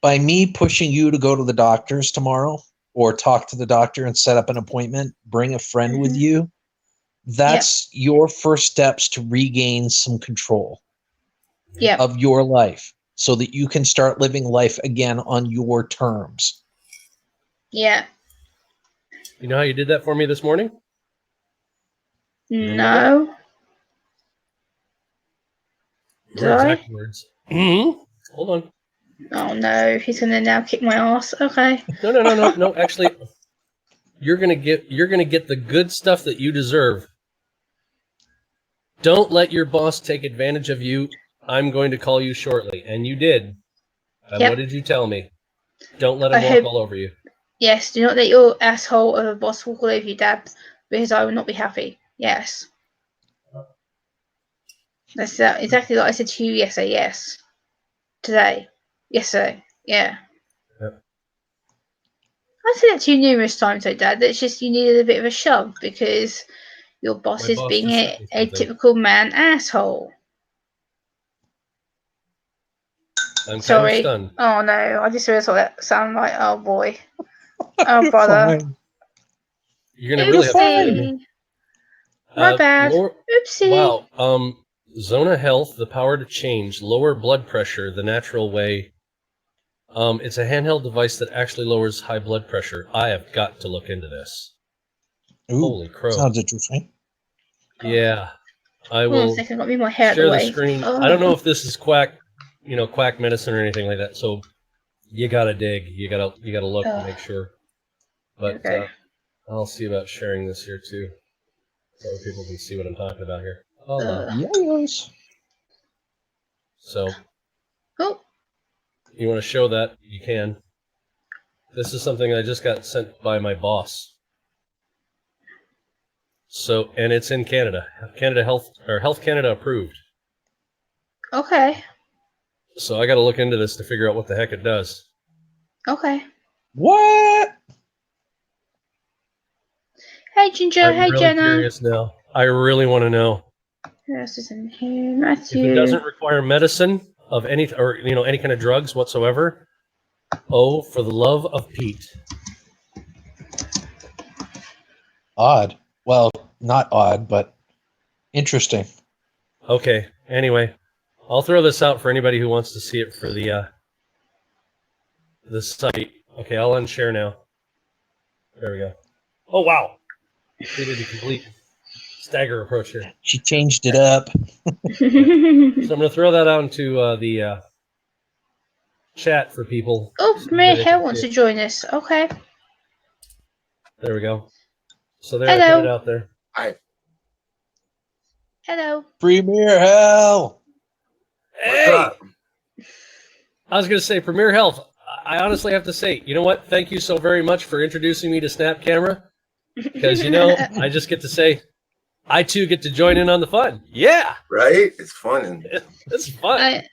S3: by me pushing you to go to the doctors tomorrow or talk to the doctor and set up an appointment, bring a friend with you. That's your first steps to regain some control of your life so that you can start living life again on your terms.
S1: Yeah.
S2: You know how you did that for me this morning?
S1: No.
S2: Your exact words. Mm-hmm. Hold on.
S1: Oh no, he's gonna now kick my ass. Okay.
S2: No. Actually, you're gonna get the good stuff that you deserve. Don't let your boss take advantage of you. I'm going to call you shortly, and you did. And what did you tell me? Don't let him walk all over you.
S1: Yes, do not let your asshole of a boss walk all over you, Dad, because I will not be happy. Yes. That's exactly like I said to you yesterday. Yes. Today. Yesterday. Yeah.
S2: Yep.
S1: I said that to you numerous times, though, Dad. That it's just you needed a bit of a shove because your boss is being a typical man asshole.
S2: I'm
S1: Sorry.
S2: kind of stunned.
S1: Oh no, I just realized what that sounded like. Oh boy. Oh brother.
S3: Fine.
S2: You're gonna really have to forgive me.
S1: My bad. Oopsie.
S2: Wow. Zona Health, the power to change, lower blood pressure the natural way. It's a handheld device that actually lowers high blood pressure. I have got to look into this.
S3: Ooh,
S2: holy crow!
S3: Sounds interesting.
S2: Yeah, I will.
S1: Hold on a second, got me my hair
S2: share
S1: the
S2: screen.
S1: Oh.
S2: I don't know if this is quack medicine or anything like that. So you gotta dig. You gotta look and make sure. But I'll see about sharing this here too, so people can see what I'm talking about here.
S3: Yes.
S2: So, you want to show that? You can. This is something I just got sent by my boss. So, and it's in Canada. Health Canada approved.
S1: Okay.
S2: So I got to look into this to figure out what the heck it does.
S1: Okay.
S3: What?
S1: Hey Ginger.
S2: I'm
S1: hey
S2: really
S1: Jenna.
S2: curious now. I really want to know.
S1: Who else is in here? Matthew.
S2: If it doesn't require medicine of any any kind of drugs whatsoever, oh, for the love of Pete.
S3: Odd. Well, not odd, but interesting.
S2: Okay. Anyway, I'll throw this out for anybody who wants to see it for the site. Okay, I'll unshare now. There we go. Oh wow! We did a complete stagger approach here.
S3: She changed it up.
S2: So I'm going to throw that out into the chat for people.
S1: Oh, Mary Hale wants to join us. Okay.
S2: There we go. So there, I put it out there.
S4: Hi.
S1: Hello.
S3: Premier Hell.
S2: Hey! I was going to say, Premier Health, I honestly have to say, you know what? Thank you so very much for introducing me to Snap Camera. Because, I just get to say, I too get to join in on the fun. Yeah.
S4: Right? It's fun.
S2: It's fun.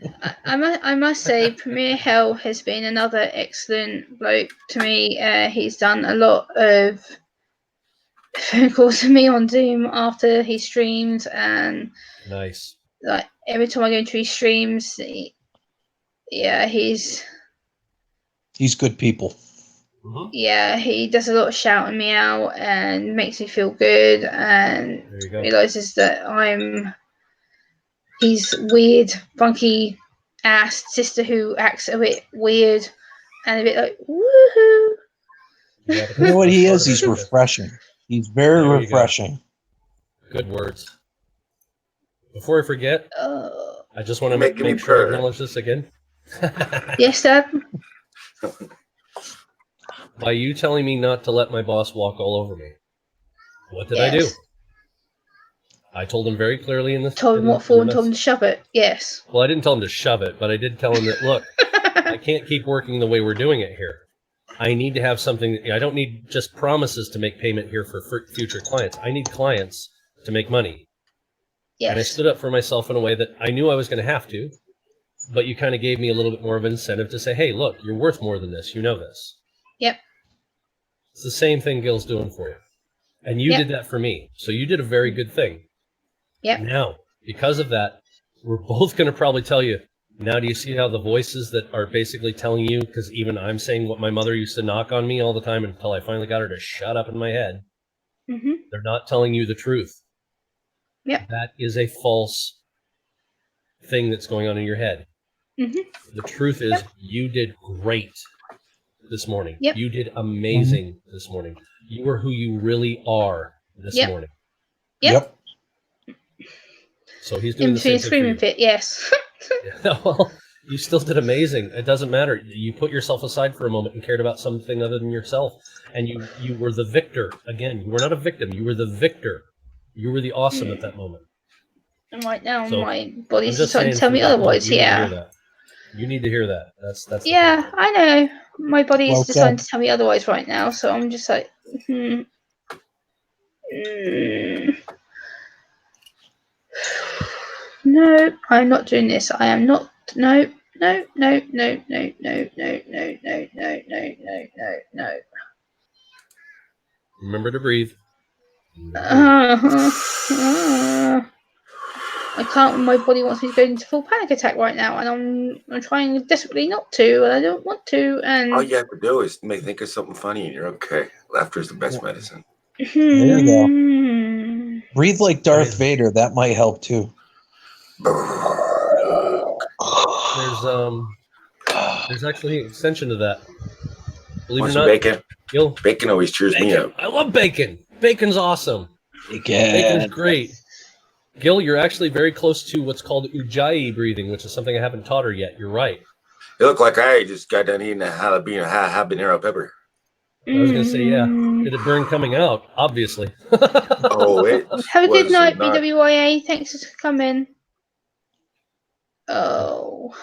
S1: I must say, Premier Hell has been another excellent bloke to me. He's done a lot of phone calls to me on Zoom after he streams, and
S2: nice.
S1: Like every time I go into his streams, he's
S3: good people.
S2: Mm-hmm.
S1: Yeah, he does a lot of shouting me out and makes me feel good, and realizes that I'm his weird, funky ass sister who acts a bit weird and a bit like woohoo.
S3: Yeah, you know what he is? He's refreshing. He's very refreshing.
S2: Good words. Before I forget, I just want to make sure I acknowledge this again.
S1: Yes, Dad.
S2: By you telling me not to let my boss walk all over me, what did I do? I told him very clearly in this.
S1: Told him what for and told him to shove it. Yes.
S2: Well, I didn't tell him to shove it, but I did tell him that, look, I can't keep working the way we're doing it here. I need to have something. I don't need just promises to make payment here for future clients. I need clients to make money. Yes. And I stood up for myself in a way that I knew I was going to have to, but you kind of gave me a little bit more of an incentive to say, hey, look, you're worth more than this. You know this.
S1: Yep.
S2: It's the same thing Gil's doing for you. And you did that for me. So you did a very good thing.
S1: Yep.
S2: Now, because of that, we're both going to probably tell you, Now do you see how the voices that are basically telling you, because even I'm saying what my mother used to knock on me all the time until I finally got her to shut up in my head, they're not telling you the truth.
S1: Yep.
S2: That is a false thing that's going on in your head. The truth is you did great this morning.
S1: Yep.
S2: You did amazing this morning. You are who you really are this morning.
S1: Yep.
S2: So he's doing
S1: In
S2: the same
S1: between
S2: thing
S1: screaming
S2: for you.
S1: fit, yes.
S2: Yeah, well, you still did amazing. It doesn't matter. You put yourself aside for a moment and cared about something other than yourself. And you were the victor. Again, you were not a victim. You were the victor. You were the awesome at that moment.
S1: And right now,
S2: So,
S1: my body's
S2: I'm just
S1: starting
S2: saying
S1: to tell
S2: from
S1: me
S2: that moment,
S1: otherwise.
S2: you need to hear
S1: Yeah.
S2: that. You need to hear that. That's the
S1: Yeah,
S2: thing.
S1: I know. My body is
S3: Well
S1: deciding
S3: said.
S1: to tell me otherwise right now, so I'm just like, No, I'm not doing this. I am not. No, no, no, no, no, no, no, no, no, no, no, no, no, no.
S2: Remember to breathe.
S1: I can't when my body wants me to go into full panic attack right now, and I'm trying desperately not to, and I don't want to, and
S4: all you have to do is think of something funny and you're okay. Laughter is the best medicine.
S3: There you go. Breathe like Darth Vader. That might help too.
S2: There's actually an extension to that. Believe it
S4: Want
S2: or
S4: some
S2: not,
S4: bacon?
S2: Gil,
S4: Bacon always cheers me up.
S2: I love bacon. Bacon's awesome. Bacon's great. Gil, you're actually very close to what's called Ujjayi breathing, which is something I haven't taught her yet. You're right.
S4: It looked like I just got done eating a habanero pepper.
S2: I was going to say, yeah. Did it burn coming out? Obviously.
S4: Oh, it
S1: Have a good
S4: was
S1: night,
S4: not.
S1: BWIA. Thanks for coming. Oh.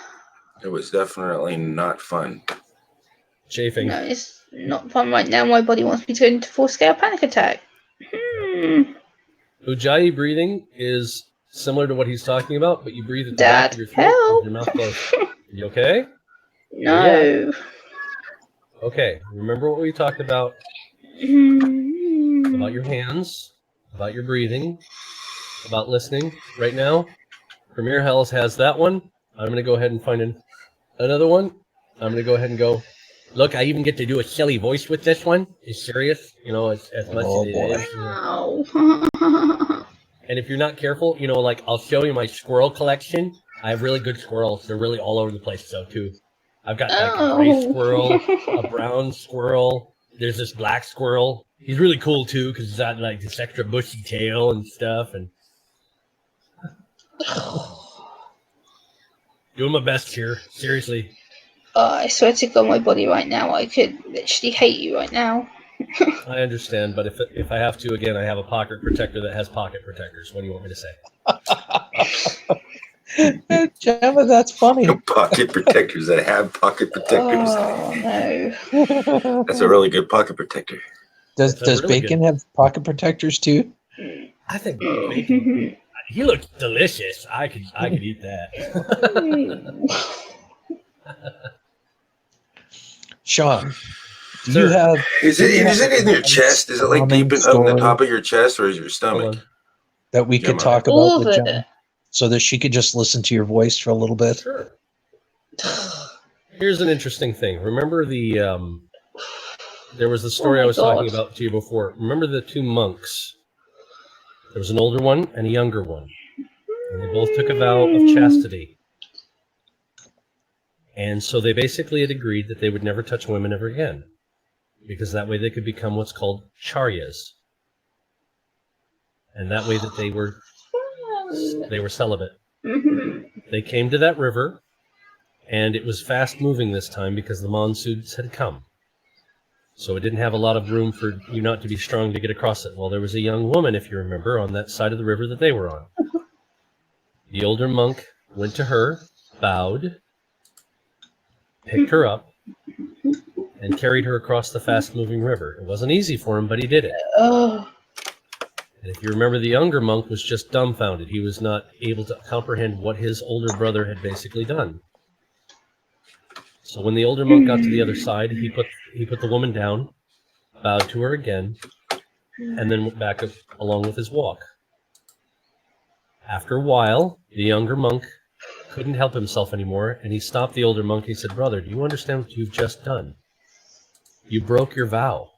S4: It was definitely not fun.
S2: Chafing.
S1: No, it's not fun right now. My body wants me to go into full-scale panic attack.
S2: Ujjayi breathing is similar to what he's talking about, but you breathe at the
S1: Dad,
S2: back of your throat
S1: help.
S2: with your mouth closed. You okay?
S1: No.
S2: Okay, remember what we talked about your hands, about your breathing, about listening. Right now, Premier Hells has that one. I'm going to go ahead and find another one. I'm going to go ahead and go, look, I even get to do a silly voice with this one. It's serious, as much as it is. And if you're not careful, like I'll show you my squirrel collection. I have really good squirrels. They're really all over the place, though, too. I've got like a gray squirrel, a brown squirrel. There's this black squirrel. He's really cool, too, because he's got like this extra bushy tail and stuff. And doing my best here. Seriously.
S1: I swear to God, my body right now, I could literally hate you right now.
S2: I understand, but if I have to, again, I have a pocket protector that has pocket protectors. What do you want me to say?
S3: Gemma, that's funny.
S4: Pocket protectors that have pocket protectors.
S1: Oh, no.
S4: That's a really good pocket protector.
S3: Does
S2: really
S3: bacon have pocket protectors too?
S2: I think bacon. He looks delicious. I could eat that.
S3: Sean, do you have?
S4: Is it in your chest? Is it like deep up in the top of your chest, or is your stomach?
S3: That we could talk about with Gemma, so that she could just listen to your voice for a little bit.
S2: Sure. Here's an interesting thing. Remember there was the story I was talking about to you before. Remember the two monks? There was an older one and a younger one. And they both took a vow of chastity. And so they basically had agreed that they would never touch women ever again. Because that way they could become what's called charyas. And that way that they were celibate. They came to that river, and it was fast moving this time because the monsoons had come. So it didn't have a lot of room for you not to be strong to get across it. Well, there was a young woman, if you remember, on that side of the river that they were on. The older monk went to her, bowed, picked her up, and carried her across the fast-moving river. It wasn't easy for him, but he did it. And if you remember, the younger monk was just dumbfounded. He was not able to comprehend what his older brother had basically done. So when the older monk got to the other side, he put the woman down, bowed to her again, and then went back along with his walk. After a while, the younger monk couldn't help himself anymore, and he stopped the older monk. He said, "Brother, do you understand what you've just done? You broke your vow.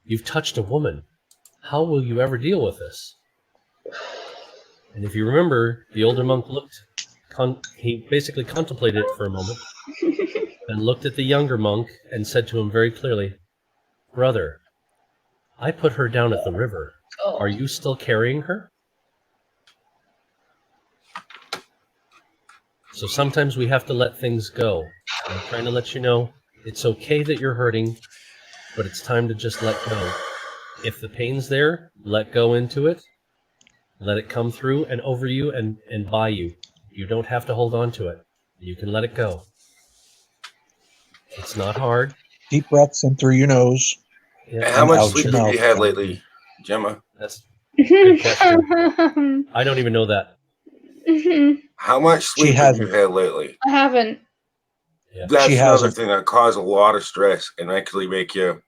S2: You've touched a woman. How will you ever deal with this?" And if you remember, the older monk he basically contemplated it for a moment, and looked at the younger monk and said to him very clearly, "Brother, I put her down at the river. Are you still carrying her?" So sometimes we have to let things go. I'm trying to let you know it's okay that you're hurting, but it's time to just let go. If the pain's there, let go into it. Let it come through and over you and by you. You don't have to hold on to it. You can let it go. It's not hard.
S3: Deep breaths in through your nose.
S4: Yeah. How much sleep have you had lately, Gemma?
S2: That's a good question. I don't even know that.
S4: How much sleep have you had lately?
S1: I haven't.
S4: Yeah. That's another thing that causes a lot of stress and actually make you.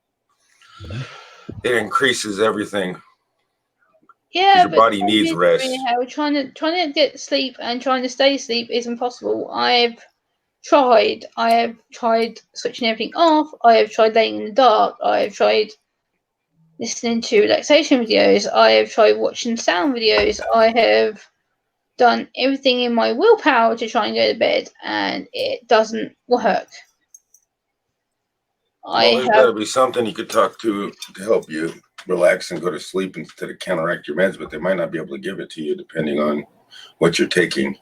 S4: It increases everything.
S1: Yeah,
S4: your body needs rest.
S1: Trying to get sleep and trying to stay asleep is impossible. I have tried switching everything off. I have tried laying in the dark. I have tried listening to relaxation videos. I have tried watching sound videos. I have done everything in my willpower to try and go to bed, and it doesn't work.
S4: Well, there's got to be something you could talk to help you relax and go to sleep instead of counteract your meds, but they might not be able to give it to you depending on what you're taking.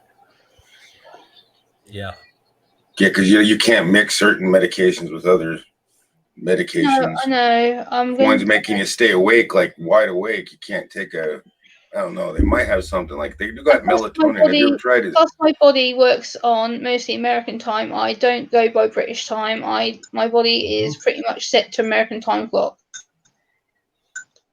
S2: Yeah.
S4: Yeah, because you can't mix certain medications with other medications.
S1: No, I know.
S4: One's making you stay awake, like wide awake. You can't take I don't know. They might have something like they do got melatonin. Have you ever tried it?
S1: Plus, my body works on mostly American time. I don't go by British time. My body is pretty much set to American time clock.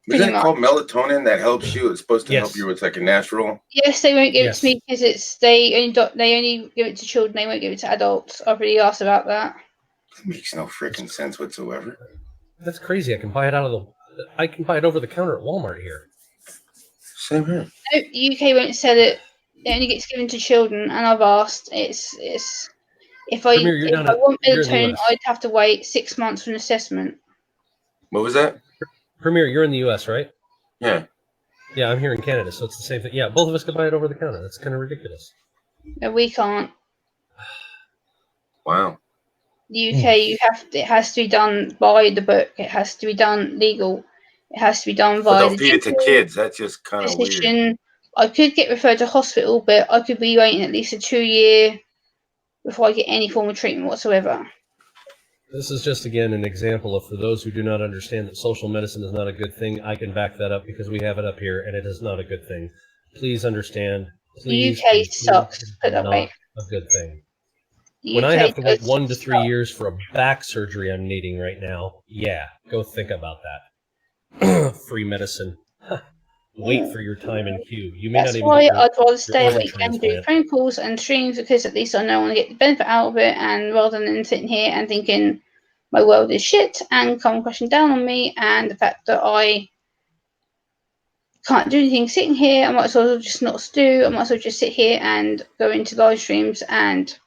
S4: Isn't it called melatonin that helps you? It's supposed to help you with like a natural.
S1: Yes, they won't give it to me because they only give it to children. They won't give it to adults. I've already asked about that.
S4: It makes no freaking sense whatsoever.
S2: That's crazy. I can buy it over the counter at Walmart here.
S4: Same here.
S1: No, UK won't sell it. It only gets given to children, and I've asked. If I want melatonin, I'd have to wait 6 months for an assessment.
S4: What was that?
S2: Premier, you're in the US, right?
S4: Yeah.
S2: Yeah, I'm here in Canada, so it's the same thing. Yeah, both of us can buy it over the counter. That's kind of ridiculous.
S1: No, we can't.
S4: Wow.
S1: The UK, it has to be done by the book. It has to be done legal. It has to be done by
S4: the feed it to kids. That's just kind of weird.
S1: I could get referred to hospital, but I could be waiting at least a 2-year before I get any form of treatment whatsoever.
S2: This is just, again, an example of, for those who do not understand that social medicine is not a good thing, I can back that up because we have it up here, and it is not a good thing. Please understand. Please,
S1: the UK sucks. Put that way.
S2: A good thing. When I have to wait 1 to 3 years for a back surgery I'm needing right now, yeah, go think about that. Free medicine. Wait for your time in queue. You may not even.
S1: That's why I'd rather stay awake and do phone calls and streams, because at least I know I want to get the benefit out of it, and rather than sitting here and thinking my world is shit and come crashing down on me, and the fact that I can't do anything sitting here, I might as well just not stew. I might as well just sit here and go into live streams, and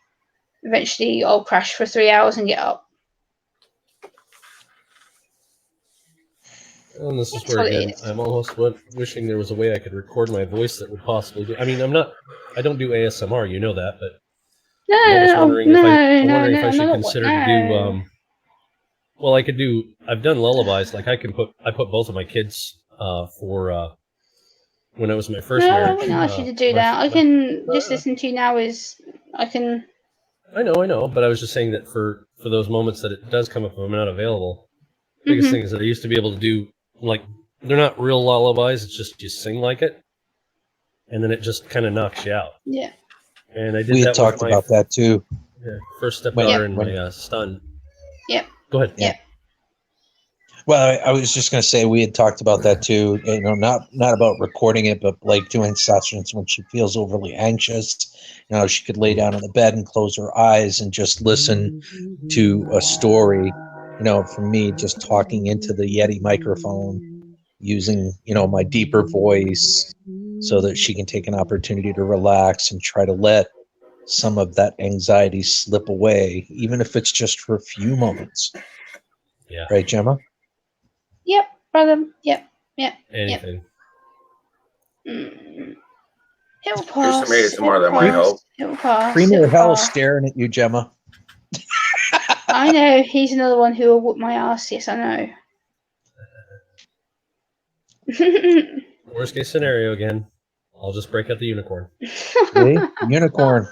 S1: eventually I'll crash for 3 hours and get up.
S2: And this is where, again, I'm almost wishing there was a way I could record my voice that would possibly do. I mean, I don't do ASMR, you know that, but I'm wondering if I should consider to do. Well, I could do. I've done lullabies. Like I put both of my kids for when it was my first marriage.
S1: I wouldn't ask you to do that. I can just listen to you now. I
S2: know, but I was just saying that for those moments that it does come up if I'm not available. The biggest thing is that I used to be able to do. Like, they're not real lullabies, it's just you sing like it, and then it just kind of knocks you out.
S1: Yeah.
S2: And I did
S3: we
S2: that
S3: had talked about that too.
S2: First stepdaughter and my son.
S1: Yep.
S2: Go ahead.
S1: Yeah.
S3: Well, I was just going to say we had talked about that too. You know, not about recording it, but like doing sessions when she feels overly anxious. You know, she could lay down on the bed and close her eyes and just listen to a story. You know, for me, just talking into the Yeti microphone, using, you know, my deeper voice so that she can take an opportunity to relax and try to let some of that anxiety slip away, even if it's just for a few moments.
S2: Yeah.
S3: Right, Gemma?
S1: Yep, brother. Yep.
S2: Anything.
S1: It'll
S4: Here's
S1: pass.
S4: some made it tomorrow that might help.
S1: It'll pass.
S3: Premier
S1: It'll
S3: Hell
S1: pass.
S3: staring at you, Gemma.
S1: I know he's another one who will whoop my ass. Yes, I know.
S2: Worst case scenario again. I'll just break out the unicorn.
S3: See? Unicorn.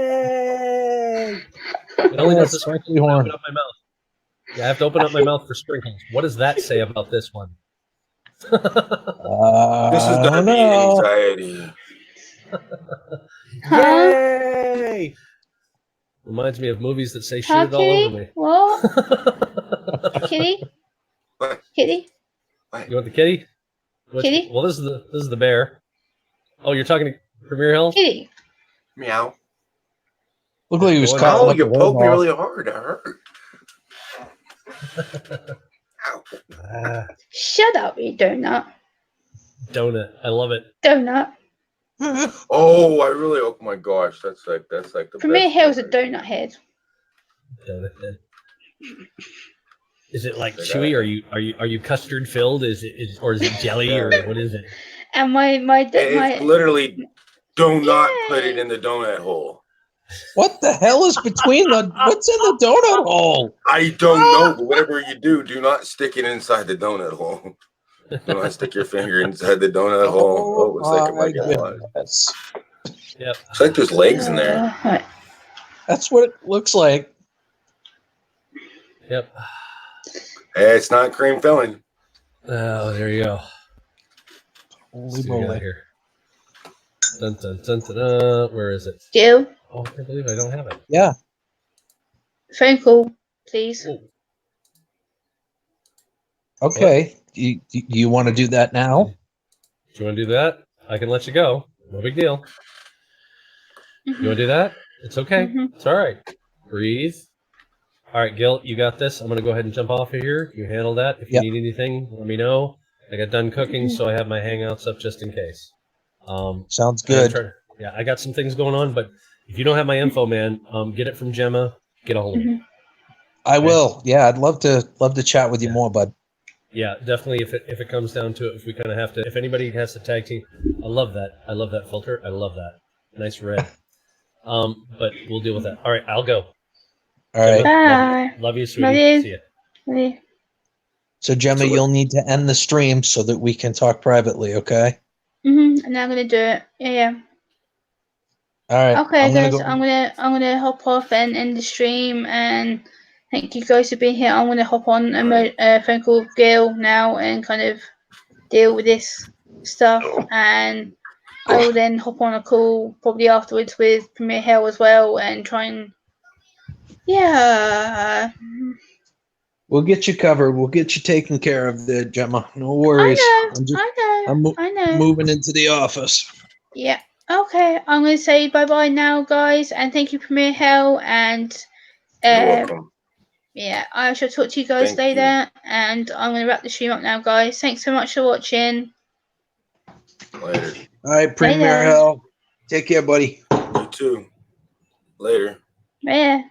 S2: Yay! It only does this
S3: sparkly
S2: when I
S3: horn.
S2: open up my mouth. Yeah, I have to open up my mouth for sprinkles. What does that say about this one?
S4: This is
S3: I
S4: gonna
S3: don't
S4: be
S3: know.
S4: anxiety.
S1: Huh?
S2: Yay! Reminds me of movies that say shoot it all over me.
S1: What? Kitty?
S4: What?
S1: Kitty?
S2: You want the kitty?
S1: Kitty?
S2: Well, this is the bear. Oh, you're talking to Premier Hill?
S1: Kitty?
S4: Meow.
S3: Look like he was
S2: Ow,
S3: coughing
S4: Oh,
S3: up
S4: you
S3: a
S4: poked me
S3: ball.
S4: really hard. That hurt. Ow.
S1: Shut up, you donut.
S2: Donut. I love it.
S1: Donut.
S4: Oh, I really. Oh my gosh, that's like the
S1: Premier
S4: best
S1: Hill's a
S4: part.
S1: donut head.
S2: Donut. Is it like chewy? Are you custard filled? Is it or is it jelly or what is it?
S1: And my
S4: It's literally do not put it
S1: Yay.
S4: in the donut hole.
S3: What the hell is between the? What's in the donut hole?
S4: I don't know, but whatever you do not stick it inside the donut hole. Do not stick your finger inside the donut hole. Oh, it looks like it might get lost.
S3: goodness.
S2: Yep.
S4: It's like there's legs in there.
S1: Right.
S3: That's what it looks like.
S2: Yep.
S4: Hey, it's not cream filling.
S2: Oh, there you go.
S3: Holy
S2: See what we got
S3: moly.
S2: here. Dun, dun, dun, dun, dun. Where is it?
S1: Jill,
S2: Oh, I can't believe I don't have it.
S3: Yeah.
S1: phone call, please.
S2: Whoa.
S3: Okay. You want to do that now?
S2: Do you want to do that? I can let you go. No big deal. You want to do that? It's okay.
S1: Mhm.
S2: It's all right. Breathe. All right, Gil, you got this. I'm going to go ahead and jump off of here. You handle that. If you
S3: Yep.
S2: need anything, let me know. I got done cooking, so I have my Hangouts up just in case.
S3: Sounds
S2: I am
S3: good.
S2: yeah, I got some things going on, but if you don't have my info, man, get it from Gemma. Get a hold of me.
S3: I will. Yeah, I'd love to chat with you
S2: Yeah.
S3: more, bud.
S2: Yeah, definitely. If it comes down to it, if we kind of have to, if anybody has to tag team, I love that. I love that filter. I love that. Nice red. But we'll deal with that. All right, I'll go.
S3: All right.
S1: Bye.
S2: Love you,
S1: Love
S2: sweetie.
S1: you.
S2: See ya.
S1: Really?
S3: So Gemma,
S4: So what-
S3: you'll need to end the stream so that we can talk privately, okay?
S1: And now I'm gonna do it. Yeah.
S3: All right.
S1: Okay,
S3: I'm gonna
S1: guys.
S3: go.
S1: I'm gonna hop off and end the stream. And thank you guys for being here. I'm gonna hop on a phone call with Gail now and kind of deal with this stuff. And I will then hop on a call probably afterwards with Premier Hill as well and try and
S3: We'll get you covered. We'll get you taken care of there, Gemma. No worries. I'm
S1: I know.
S3: moving into the office.
S1: Yeah. Okay. I'm gonna say bye bye now, guys, and thank you, Premier Hill, and
S4: You're welcome.
S1: yeah, I shall talk to you guys
S4: Thank
S1: later, and I'm gonna wrap the stream up now, guys. Thanks so much for watching.
S4: Later.
S3: All right, Premier
S1: Later.
S3: Hell. Take care, buddy.
S4: You too. Later.
S1: Yeah.